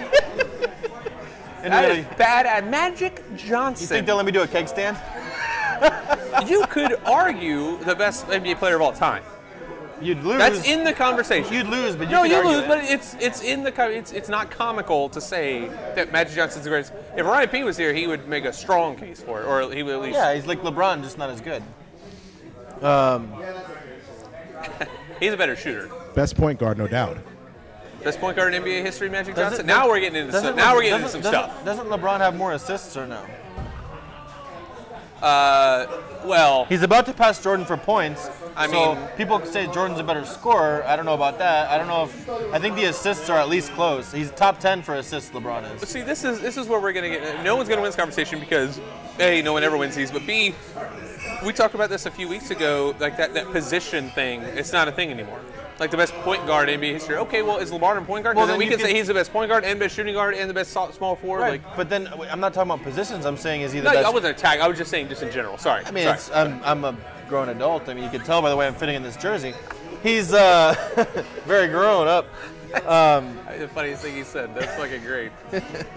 That is bad at Magic Johnson. You think they'll let me do a keg stand? You could argue the best NBA player of all time. You'd lose. That's in the conversation. You'd lose, but you lose. But it's not comical to say that Magic Johnson's the greatest. If Ryan P was here, he would make a strong case for it, or he would at least. Yeah, he's like LeBron, just not as good. He's a better shooter. Best point guard, no doubt. Best point guard in NBA history, Magic Johnson. Now we're getting into some stuff. Doesn't LeBron have more assists or no? Well, he's about to pass Jordan for points. I mean, people say Jordan's a better scorer. I don't know about that. I think the assists are at least close. He's top 10 for assists. LeBron is. But see, this is where we're gonna get. No one's gonna win this conversation because A, no one ever wins these, but B, we talked about this a few weeks ago. Like that position thing, it's not a thing anymore. Like the best point guard in NBA history. Okay, well, is LeBron a point guard? Well, then we can say he's the best point guard and best shooting guard and the best small forward. Right. But then I'm not talking about positions. I'm saying is he the best? No, I wasn't attacking. I was just saying just in general. Sorry. I mean, I'm a grown adult. I mean, you can tell by the way I'm fitting in this jersey. He's very grown up. The funniest thing he said. That's fucking great.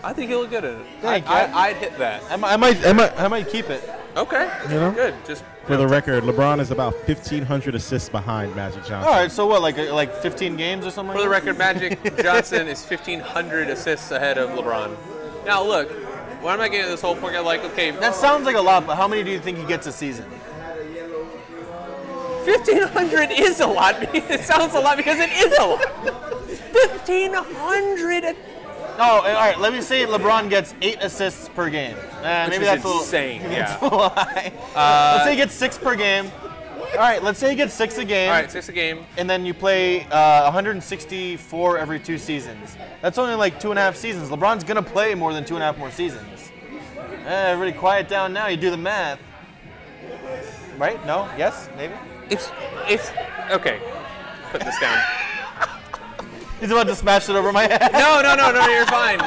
I think he'll look good at it. I'd hit that. I might keep it. Okay. Good. Just for the record, LeBron is about 1,500 assists behind Magic Johnson. All right. So what? Like 15 games or something? For the record, Magic Johnson is 1,500 assists ahead of LeBron. Now look, why am I getting this whole point? Okay, that sounds like a lot, but how many do you think he gets a season? 1,500 is a lot. It sounds a lot because it is a lot. 1,500. No, all right. Let me say LeBron gets 8 assists per game. Maybe that's insane. That's a little high. Let's say he gets 6 per game. All right. Let's say he gets 6 a game. All right, 6 a game. And then you play 164 every 2 seasons. That's only like 2.5 seasons. LeBron's gonna play more than 2.5 more seasons. Everybody, quiet down now. You do the math. Right? No? Yes? Maybe. It's okay. Put this down. He's about to smash it over my head. No, you're fine.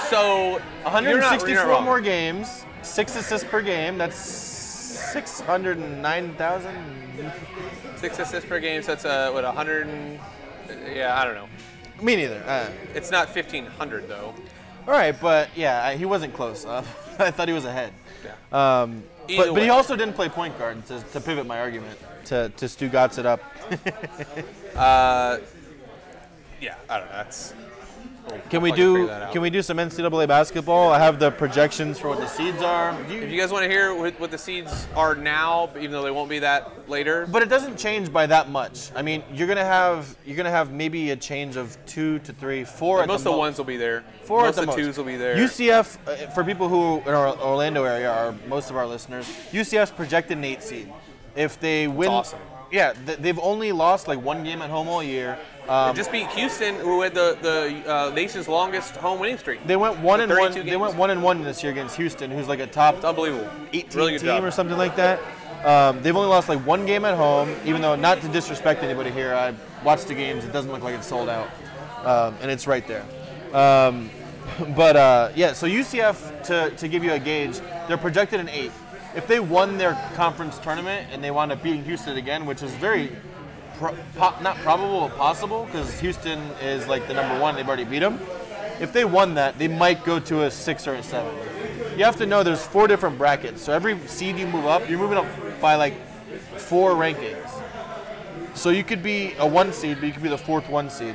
So 164 more games, 6 assists per game. That's 609,000. 6 assists per game. So that's 100. Yeah, I don't know. Me neither. It's not 1,500 though. All right, but yeah, he wasn't close. I thought he was ahead. Yeah. But he also didn't play point guard to pivot my argument to Stugatz it up. Yeah, I don't know. Can we do some NCAA basketball? I have the projections for what the seeds are. If you guys want to hear what the seeds are now, even though they won't be that later. But it doesn't change by that much. I mean, you're gonna have maybe a change of 2 to 3, 4. Most of the ones will be there. 4 most at of the most. twos will be there. UCF, for people who in our Orlando area are most of our listeners, UCF's projected an 8 seed. If they win, That's awesome. Yeah, they've only lost like 1 game at home all year. They just beat Houston, who had the nation's longest home winning streak. They went 1-1. games. They went 1-1 this year against Houston, who's like a top It's unbelievable. 18 Really good team job. or something like that. They've only lost like 1 game at home, even though, not to disrespect anybody here, I watched the games. It doesn't look like it's sold out, and it's right there. Yeah, so UCF, to give you a gauge, they're projected an 8. If they won their conference tournament and they wound up beating Houston again, which is very not probable, but possible, because Houston is like the number 1. They've already beat them. If they won that, they might go to a 6 or a 7. You have to know there's 4 different brackets. So every seed you move up, you're moving up by like 4 rankings. So you could be a 1 seed, but you could be the 4th 1 seed.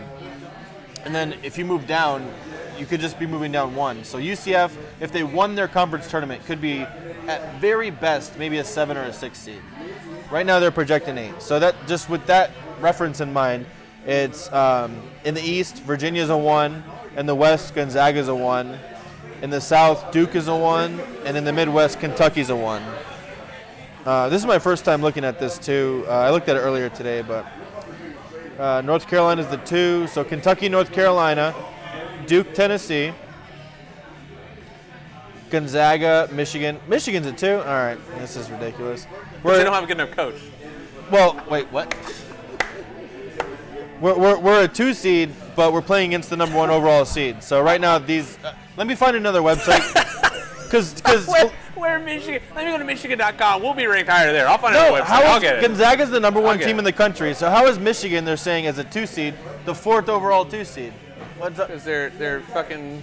And then if you move down, you could just be moving down 1. So UCF, if they won their conference tournament, could be at very best maybe a 7 or a 6 seed. Right now they're projecting 8. So that, just with that reference in mind, it's in the East, Virginia's a 1. In the West, Gonzaga's a 1. In the South, Duke is a 1. And in the Midwest, Kentucky's a 1. This is my first time looking at this too. I looked at it earlier today, but North Carolina's the 2. So Kentucky, North Carolina, Duke, Tennessee, Gonzaga, Michigan. Michigan's a 2? All right, this is ridiculous. They don't have a good enough coach. Well, wait, what? We're a 2 seed, but we're playing against the number 1 overall seed. So right now, these. Let me find another website. Where Michigan? Let me go to Michigan.com. We'll be ranked higher there. I'll find another website. I'll get it. Gonzaga's the number 1 team in the country. So how is Michigan? They're saying as a 2 seed, the 4th overall 2 seed. What's up? Because they're fucking,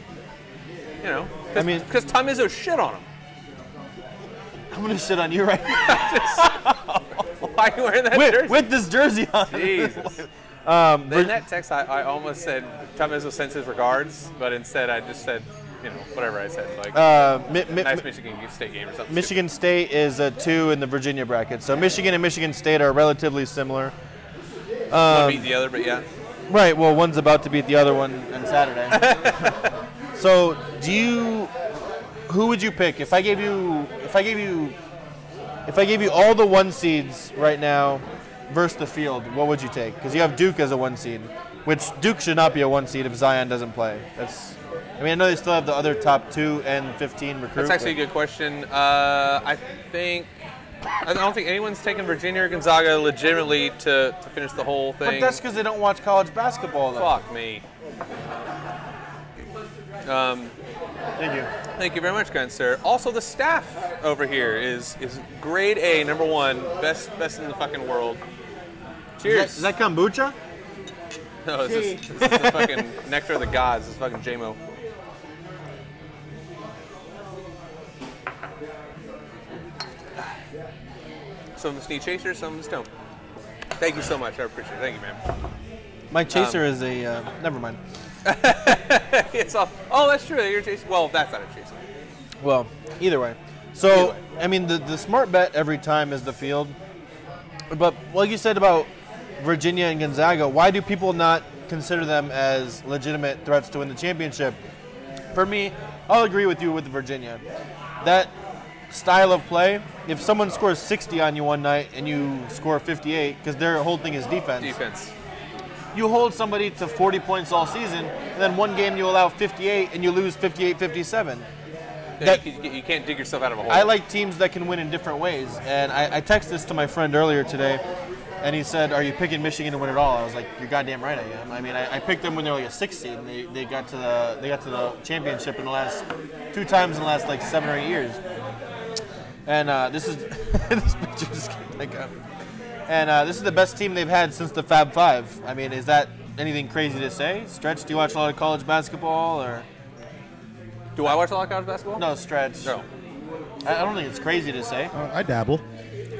you know. I mean, because Tom Izzo shit on them. I'm gonna shit on you right now. Why are you wearing that jersey? With this jersey on. Jesus. In that text, I almost said Tom Izzo sends his regards, but instead I just said, you know, whatever I said, like nice Michigan State game or something. Michigan State is a 2 in the Virginia bracket. So Michigan and Michigan State are relatively similar. One beat the other, but yeah. Right. Well, one's about to beat the other one on Saturday. So, who would you pick if I gave you all the 1 seeds right now versus the field? What would you take? Because you have Duke as a 1 seed, which Duke should not be a 1 seed if Zion doesn't play. I know they still have the other top 2 and 15 recruits. That's actually a good question. I don't think anyone's taken Virginia or Gonzaga legitimately to finish the whole thing. But that's because they don't watch college basketball, though. Fuck me. Thank you. Thank you very much, kind sir. Also, the staff over here is grade A, number 1, best in the fucking world. Cheers. Is that kombucha? No, this is the fucking nectar of the gods. This is fucking JMO. Some of us need chasers, some of us don't. Thank you so much. I appreciate it. Thank you, man. My chaser is a. Never mind. It's all. Oh, that's true. You're chasing. Well, that's not a chaser. Well, either way. So, I mean, the smart bet every time is the field. But like you said about Virginia and Gonzaga, why do people not consider them as legitimate threats to win the championship? For me, I'll agree with you with Virginia. That style of play, if someone scores 60 on you one night and you score 58, because their whole thing is defense. You hold somebody to 40 points all season, and then one game you allow 58 and you lose 58-57. Yeah, you can't dig yourself out of a hole. I like teams that can win in different ways. And I texted this to my friend earlier today, and he said, "Are you picking Michigan to win it all?" I was like, "You're goddamn right I am." I mean, I picked them when they're like a 6 seed, and they got to the championship in the last 2 times in the last like 7 or 8 years. And this is this picture just came back up. And this is the best team they've had since the Fab Five. I mean, is that anything crazy to say? Stretch, do you watch a lot of college basketball, or? Do I watch a lot of college basketball? No, Stretch. No. I don't think it's crazy to say. I dabble.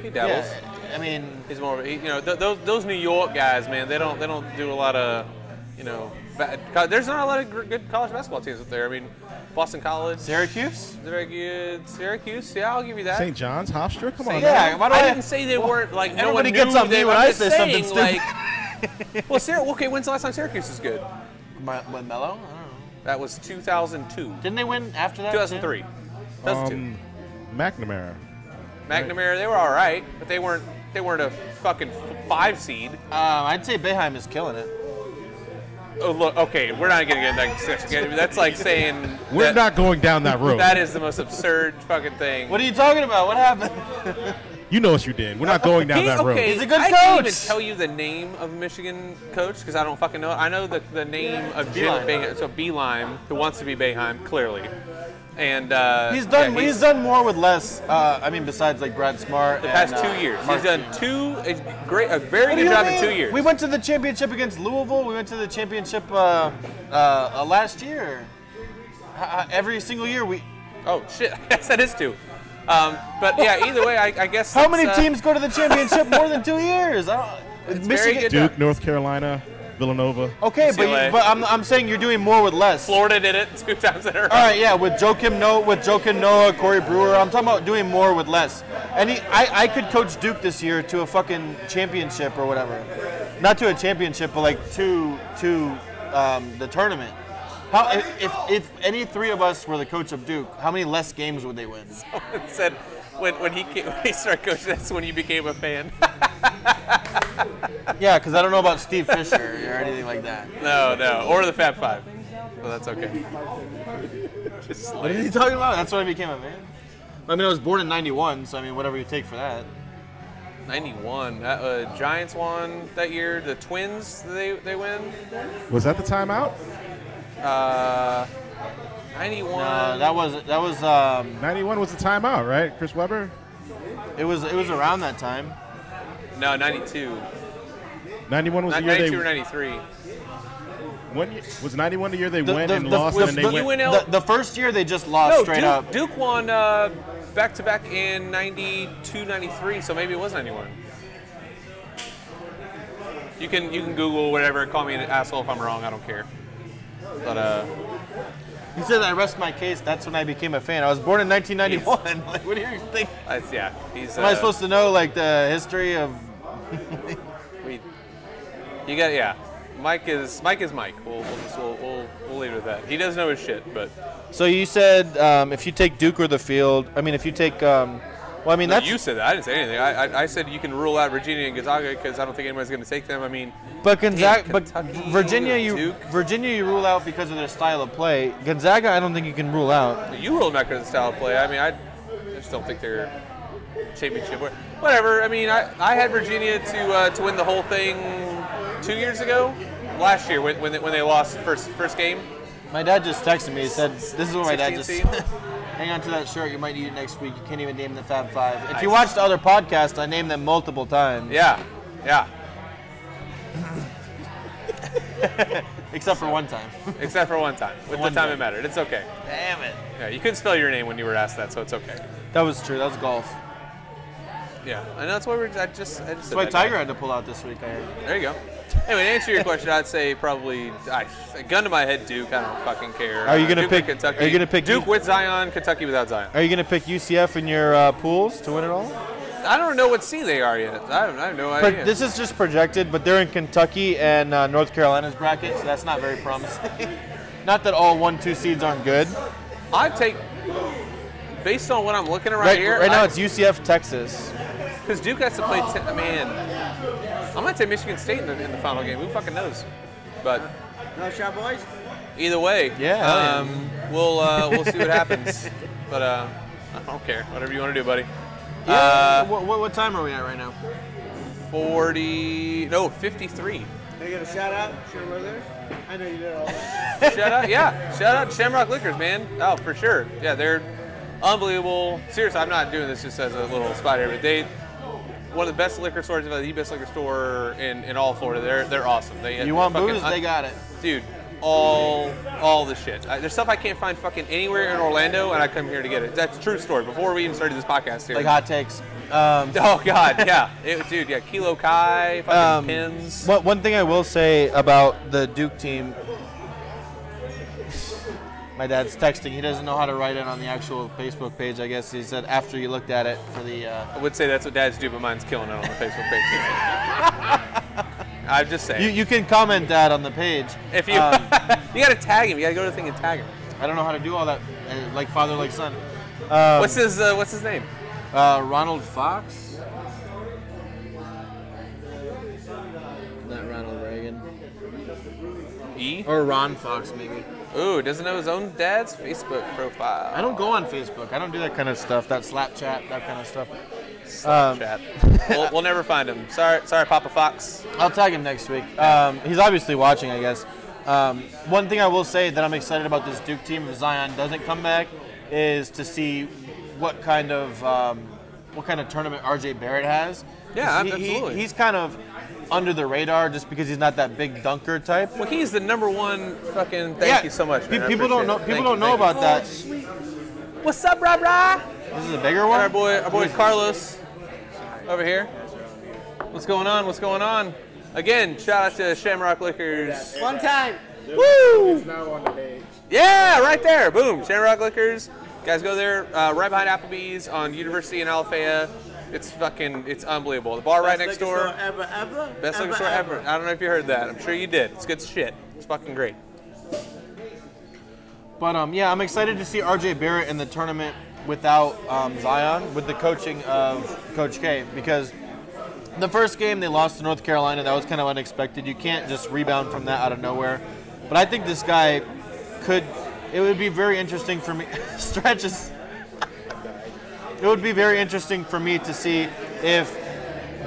He dabbles. Yeah, I mean, he's more of a, those New York guys, man. They don't do a lot of you know, there's not a lot of good college basketball teams up there. I mean, Boston College, Syracuse. very good. Syracuse, yeah, I'll give you that. St. John's, Hofstra, come on. Yeah, man. why do I didn't say they weren't like no one Everybody gets knew on me they when were. I I'm just say something saying, stupid. Well, okay, when's the last time Syracuse was good? With Melo? I don't know. That was 2002. Didn't they win after that? 2003. 2002. McNamara. McNamara, they were all right, but they weren't a fucking 5 seed. I'd say Boeheim is killing it. Oh, look, okay, we're not going to get into that discussion again. That's like saying We're not going down that road. that is the most absurd fucking thing. What are you talking about? What happened? You know what you did. We're not going down that road. Okay, He's a good I can't coach. even tell you the name of a Michigan coach because I don't fucking know it. I know the name of Jim Beeline. Boeheim, so Beeline, who wants to be Boeheim, clearly. And He's done more with less. I mean, besides like Brad Smart. the past 2 years. He's done a very good job in 2 years. We went to the championship against Louisville. We went to the championship last year. Every single year we. Oh shit! I guess that is 2. But yeah, either way, I guess. How many teams go to the championship more than 2 years? It's very good. Duke, North Carolina, Villanova. Okay, UCLA. but I'm saying you're doing more with less. Florida did it 2 times in a row. All right, yeah, with Joakim Noah, Corey Brewer. I'm talking about doing more with less. And I could coach Duke this year to a fucking championship or whatever. Not to a championship, but like to the tournament. How if any 3 of us were the coach of Duke, how many less games would they win? Someone said when he started coaching, that's when you became a fan. Yeah, because I don't know about Steve Fisher or anything like that. No, or the Fab Five. So that's okay. What are you talking about? That's when I became a fan. I mean, I was born in '91, so I mean, whatever you take for that. 91. Giants won that year. The Twins, they win. Was that the timeout? 91. No, that was 91 was the timeout, right? Chris Webber? it was around that time. No, 92. 91 was the year 92 they or 93. was 91 the year they went and lost and then they went. The first year they just lost straight up. Duke won back-to-back in 92, 93, so maybe it was 91. You can Google whatever, call me an asshole if I'm wrong, I don't care. But He said, "I rest my case." That's when I became a fan. I was born in 1991. Like, what do you think? yeah, he's. Am I supposed to know like the history of? Mike is Mike. We'll leave it with that. He does know his shit, but. So you said if you take Duke or the field, I mean if you take, that's. You said that. I didn't say anything. I said you can rule out Virginia and Gonzaga because I don't think anybody's going to take them. I mean. But Gonzaga, Kentucky, Virginia, Duke. you rule out because of their style of play. Gonzaga, I don't think you can rule out. You ruled them out because of the style of play. I mean, I just don't think they're championship. Whatever. I mean, I had Virginia to win the whole thing 2 years ago, last year when they lost first game. My dad just texted me. He said, "This is what my dad just 16 said. Hang on to that shirt. You might need it next week. You can't even name the Fab Five. If you watched other podcasts, I named them multiple times. Yeah. Except for one time. Except for one time. With the time it mattered. It's okay. Damn it. Yeah, you couldn't spell your name when you were asked that, so it's okay. That was true. That was golf. Yeah, and that's why That's why Tiger had to pull out this week, I heard. There you go. Anyway, to answer your question, I'd say probably gun to my head, Duke. I don't fucking care. Are you gonna Duke pick or Kentucky? Are you gonna pick Duke with Zion, Kentucky without Zion? Are you gonna pick UCF in your pools to win it all? I don't know what seed they are yet. I have no idea. This is just projected, but they're in Kentucky and North Carolina's bracket, so that's not very promising. Not that all 1-2 seeds aren't good. I take, based on what I'm looking at here. Right now it's UCF, Texas. Because Duke has to play. Man, I might take Michigan State in the final game. Who fucking knows? But No shot, boys. either way, Yeah, we'll see what happens. But I don't care. Whatever you want to do, buddy. What time are we at right now? 53. Can I get a shout out? Sure, brothers. I know you did all that. Shout out to Shamrock Liquors, man. Oh, for sure. Yeah, they're unbelievable. Seriously, I'm not doing this just as a little spider, but one of the best liquor stores, the best liquor store in all Florida. They're awesome. You want booze? They got it. Dude, all the shit. There's stuff I can't find fucking anywhere in Orlando, and I come here to get it. That's a true story. Before we even started this podcast here. Like hot takes. Oh God, yeah, dude, yeah, Kilo Kai, fucking pins. One thing I will say about the Duke team, my dad's texting. He doesn't know how to write it on the actual Facebook page. I guess he said after you looked at it for the. I would say that's what dads do, but mine's killing it on the Facebook page. I'm just saying. You can comment that on the page. If you you got to tag him, you got to go to the thing and tag him. I don't know how to do all that, like father, like son. What's his name? Ronald Fox. Not Ronald Reagan. E? Or Ron Fox, maybe. Ooh, doesn't know his own dad's Facebook profile. I don't go on Facebook. I don't do that kind of stuff. That Slapchat, that kind of stuff. Slapchat. we'll never find him. Sorry, Papa Fox. I'll tag him next week. He's obviously watching, I guess. One thing I will say that I'm excited about this Duke team, if Zion doesn't come back, is to see what kind of tournament RJ Barrett has. Yeah, absolutely. He's kind of under the radar just because he's not that big dunker type. Well, he's the number one fucking. Thank you so much, man. People don't know. People don't know about that. What's up, brah? This is a bigger one. Our boy Carlos over here. What's going on? What's going on? Again, shout out to Shamrock Liquors. One time. Woo! It's now on the page. Yeah, right there. Boom. Shamrock Liquors. Guys, go there. Right behind Applebee's on University in Alafaya. It's unbelievable. The bar right next door. Best liquor store ever. I don't know if you heard that. I'm sure you did. It's good shit. It's fucking great. But yeah, I'm excited to see RJ Barrett in the tournament without Zion, with the coaching of Coach K, because the first game they lost to North Carolina. That was kind of unexpected. You can't just rebound from that out of nowhere. But I think this guy could. It would be very interesting for me. Stretches. It would be very interesting for me to see if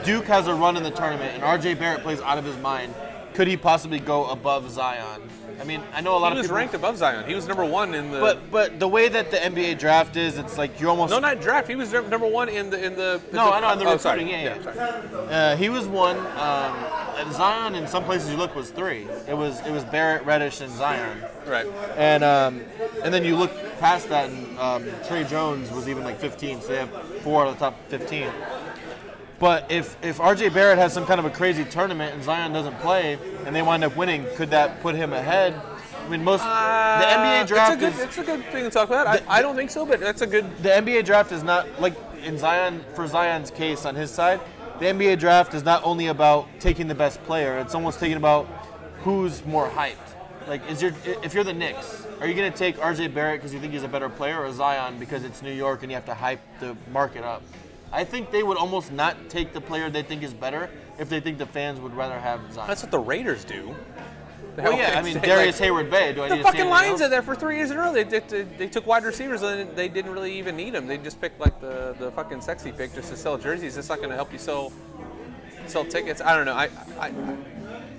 Duke has a run in the tournament and RJ Barrett plays out of his mind. Could he possibly go above Zion? I mean, I know a lot of people. He was ranked above Zion. He was number one in the. But the way that the NBA draft is, it's like you almost. No, not draft. He was number one in the. No, I know in the recruiting. Sorry. Yeah. Sorry. He was one. Zion, in some places you look, was three. It was Barrett, Reddish, and Zion. Right. And then you look past that, and Trey Jones was even like 15. So they have 4 out of the top 15. But if RJ Barrett has some kind of a crazy tournament and Zion doesn't play and they wind up winning, could that put him ahead? I mean, the NBA draft it's a good thing to talk about. I don't think so, but that's a good. The NBA draft is not like in Zion, for Zion's case on his side. The NBA draft is not only about taking the best player; it's almost taking about who's more hyped. Like, if you're the Knicks, are you going to take RJ Barrett because you think he's a better player, or Zion because it's New York and you have to hype the market up? I think they would almost not take the player they think is better if they think the fans would rather have Zion. That's what the Raiders do. Well, yeah, I mean, Darius Hayward Bay. Do I need to say fucking Lions are there for 3 years in a row. They took wide receivers and they didn't really even need them. They just picked like the fucking sexy pick just to sell jerseys. It's not going to help you sell tickets. I don't know.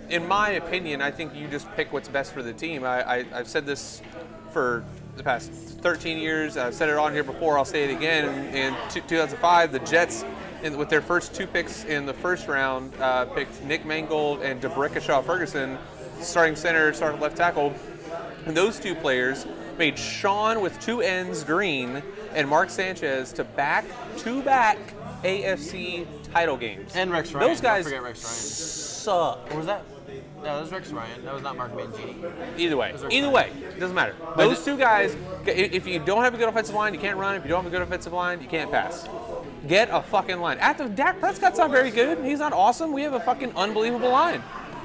In my opinion, I think you just pick what's best for the team. I've said this for the past 13 years. I've said it on here before. I'll say it again. In 2005, the Jets, with their first 2 picks in the first round, picked Nick Mangold and DeBrickashaw Ferguson, starting center, starting left tackle. And those 2 players made Sean with 2 ends Green and Mark Sanchez to back-to-back AFC title games. And Rex Ryan. Those guys don't forget Rex Ryan. suck. What was that? No, that was Rex Ryan. That was not Mark Mangini. Either way, it doesn't matter. Those 2 guys, if you don't have a good offensive line, you can't run. If you don't have a good offensive line, you can't pass. Get a fucking line. Dak Prescott's not very good. He's not awesome. We have a fucking unbelievable line.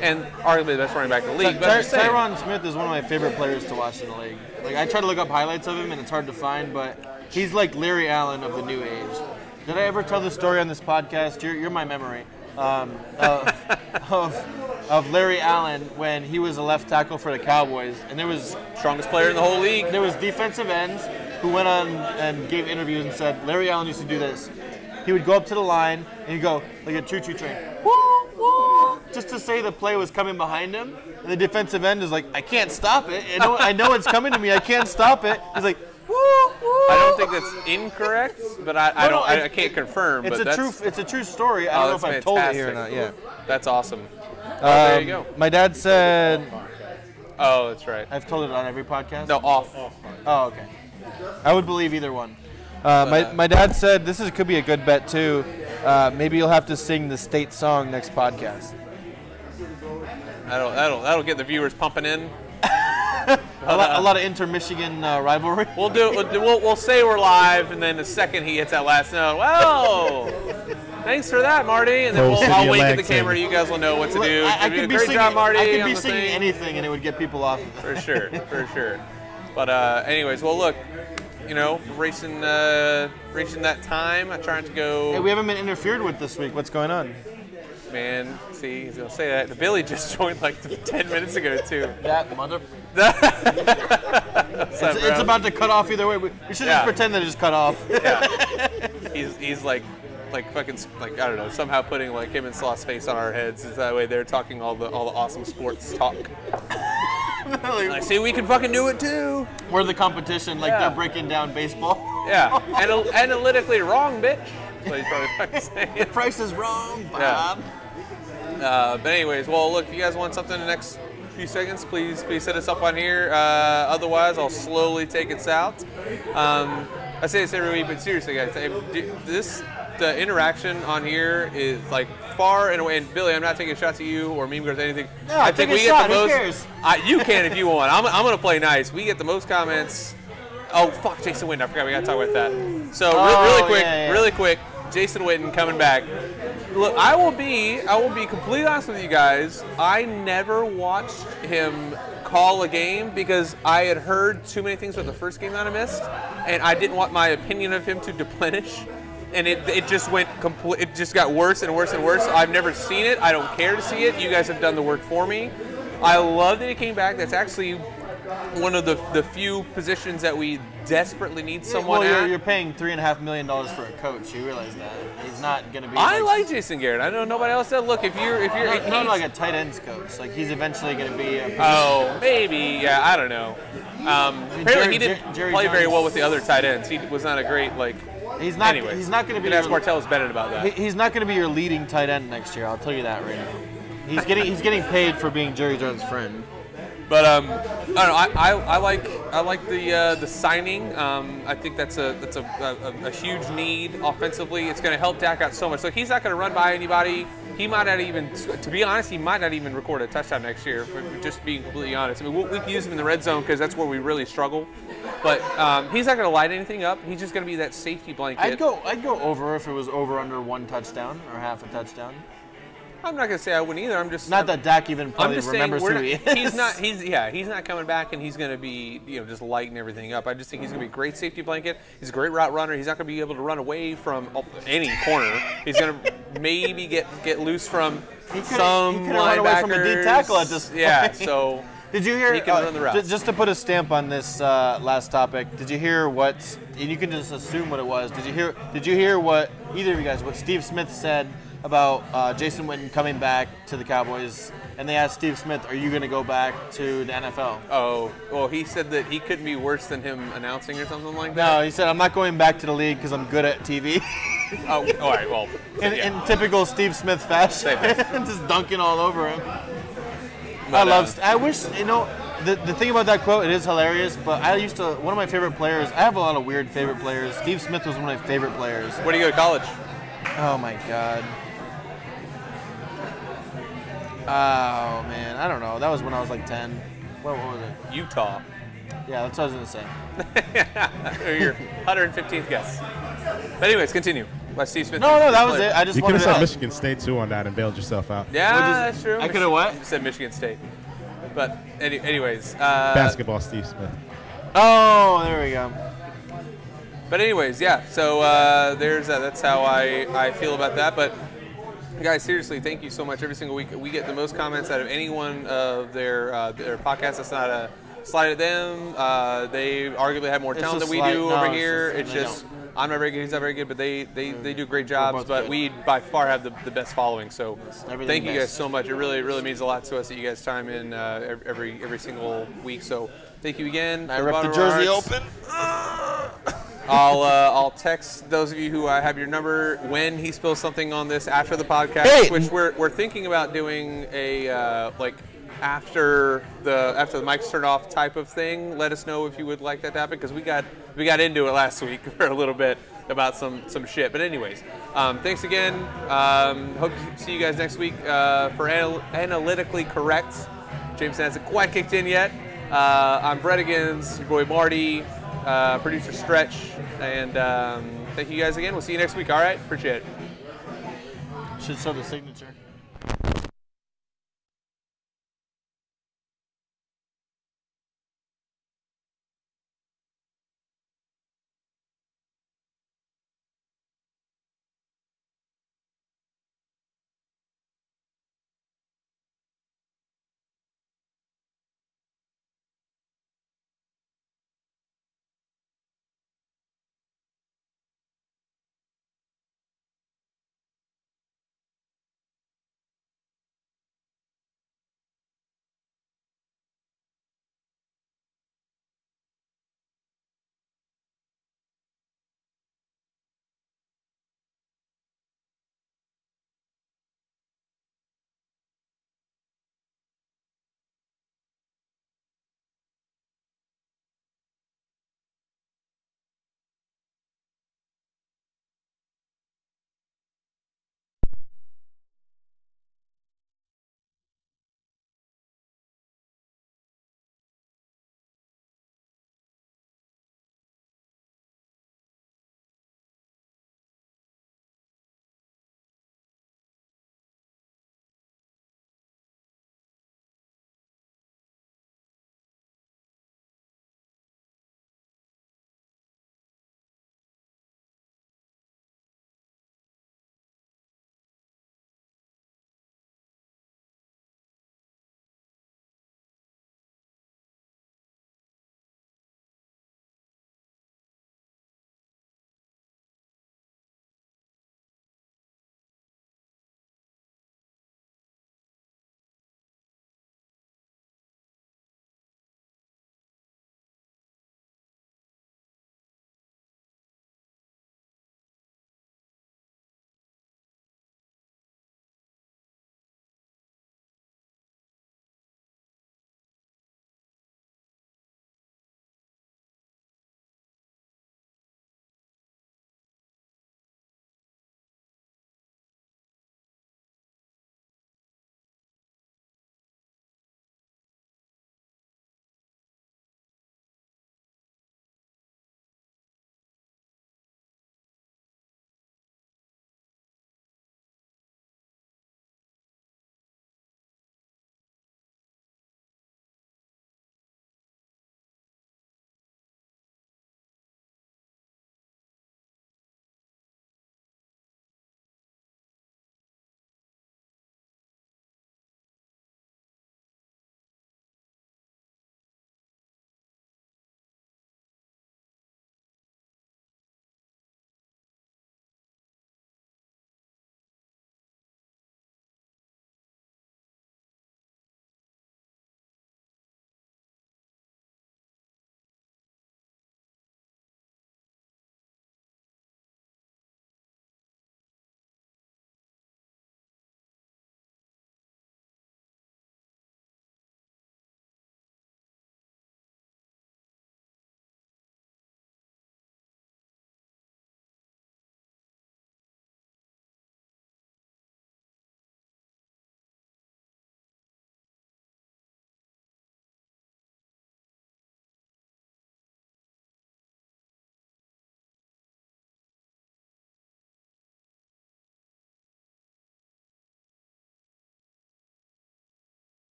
And arguably the best running back in the league. Tyron Smith is one of my favorite players to watch in the league. Like, I try to look up highlights of him, and it's hard to find, but he's like Larry Allen of the new age. Did I ever tell this story on this podcast? You're my memory. Of Larry Allen when he was a left tackle for the Cowboys, and there was strongest player in the whole league. There was defensive ends who went on and gave interviews and said Larry Allen used to do this. He would go up to the line and he'd go like a choo-choo train, woo, woo, just to say the play was coming behind him. And the defensive end is like, I can't stop it. I know it's coming to me. I can't stop it. He's like, woo, woo. I don't think that's incorrect, but I can't confirm. It's a true story. I don't know if I've told it here or not. Yeah, that's awesome. There you go. My dad said. Oh, that's right. I've told it on every podcast. No, off. Oh, okay. I would believe either one. My dad said could be a good bet too. Maybe you'll have to sing the state song next podcast. That'll get the viewers pumping in. A lot of inter-Michigan rivalry. We'll say we're live, and then the second he hits that last note, well, thanks for that, Marty. And then I'll wink at the camera. You guys will know what to do. I could be great job, Marty. I could be singing anything, and it would get people off. For sure. But anyways, well, look, racing that time. I'm trying to go. Hey, we haven't been interfered with this week. What's going on? Man, see, he's gonna say that. The Billy just joined like 10 minutes ago too. That mother. It's about to cut off either way. We should just pretend that it just cut off. Yeah. He's like fucking I don't know, somehow putting like him and Sloth's face on our heads. Is that way they're talking all the awesome sports talk. I say we can fucking do it too. We're the competition, they're breaking down baseball. Yeah, analytically wrong, bitch. That's what he's probably fucking saying. The price is wrong, Bob. Yeah. But anyways, well, look, if you guys want something in the next few seconds, please set us up on here. Otherwise, I'll slowly take it south. I say this every week, but seriously, guys, the interaction on here is like far and away. And Billy, I'm not taking shots at you or Meme Girls or anything. No, I think we get the most. Who cares? You can if you want. I'm gonna play nice. We get the most comments. Oh fuck, Jason Witten. I forgot we gotta talk about that. So really quick, Jason Witten coming back. Look, I will be completely honest with you guys. I never watched him call a game because I had heard too many things about the first game that I missed, and I didn't want my opinion of him to deplenish. And it just went it just got worse and worse and worse. I've never seen it. I don't care to see it. You guys have done the work for me. I love that he came back. That's actually one of the few positions that we desperately need someone at. You're paying $3.5 million for a coach. You realize that he's not going to be. I like Jason Garrett. I know nobody else said. Look, if you're not like a tight ends coach. Like he's eventually going to be. Maybe. Yeah, I don't know. Apparently he didn't play very well with the other tight ends. He was not a great He's not. Anyways, he's not going to be. You can ask Martellus Bennett about that. He's not going to be your leading tight end next year. I'll tell you that right now. He's getting paid for being Jerry Jones' friend. But I don't know. I like the signing. I think that's a huge need offensively. It's going to help Dak out so much. So he's not going to run by anybody. He might not even, to be honest, he might not even record a touchdown next year. For just being completely honest. I mean, we can use him in the red zone because that's where we really struggle. But he's not going to light anything up. He's just going to be that safety blanket. I'd go over if it was over under one touchdown or half a touchdown. I'm not gonna say I wouldn't either. I'm just not that Dak even probably remembers who he is. He's not coming back and he's gonna be just lighting everything up. I just think he's gonna be a great safety blanket. He's a great route runner. He's not gonna be able to run away from any corner. He's gonna maybe get loose from some linebackers. Run away from a D tackle at this point. Yeah. So did you hear? He can run the routes. Just to put a stamp on this last topic, did you hear what? And you can just assume what it was. Did you hear what either of you guys? What Steve Smith said about Jason Witten coming back to the Cowboys, and they asked Steve Smith, "Are you going to go back to the NFL?" Oh, well, he said that he couldn't be worse than him announcing or something like that. No, he said, "I'm not going back to the league because I'm good at TV." Oh, all right, well, in typical Steve Smith fashion, just dunking all over him. But, I wish the thing about that quote, it is hilarious. But one of my favorite players. I have a lot of weird favorite players. Steve Smith was one of my favorite players. Where do you go to college? Oh my God. Oh, man. I don't know. That was when I was like 10. What was it? Utah. Yeah, that's what I was going to say. Your 115th guess. But anyways, continue. Let Steve Smith. No, that was it. I just you could wanted have to said Michigan State, too, on that and bailed yourself out. Yeah, that's true. I could have what? You said Michigan State. But anyways. Basketball, Steve Smith. Oh, there we go. But anyways, yeah. So there's that. That's how I feel about that. But guys, seriously, thank you so much. Every single week, we get the most comments out of any one of their podcasts. That's not a slight at them. They arguably have more talent than we do over here. It's just I'm not very good. He's not very good. But they do great jobs. But we by far have the best following. So thank you guys so much. It really means a lot to us that you guys time in every single week. So thank you again. I ripped the jersey open. I'll text those of you who have your number when he spills something on this after the podcast, which we're thinking about doing a after the mics turn off type of thing. Let us know if you would like that to happen, because we got into it last week for a little bit about some shit. But anyways, thanks again. Hope to see you guys next week for Analytically Correct. James hasn't quite kicked in yet. I'm Bredigans, your boy Marty, producer Stretch, and thank you guys again. We'll see you next week. All right, appreciate it. Should show the signature.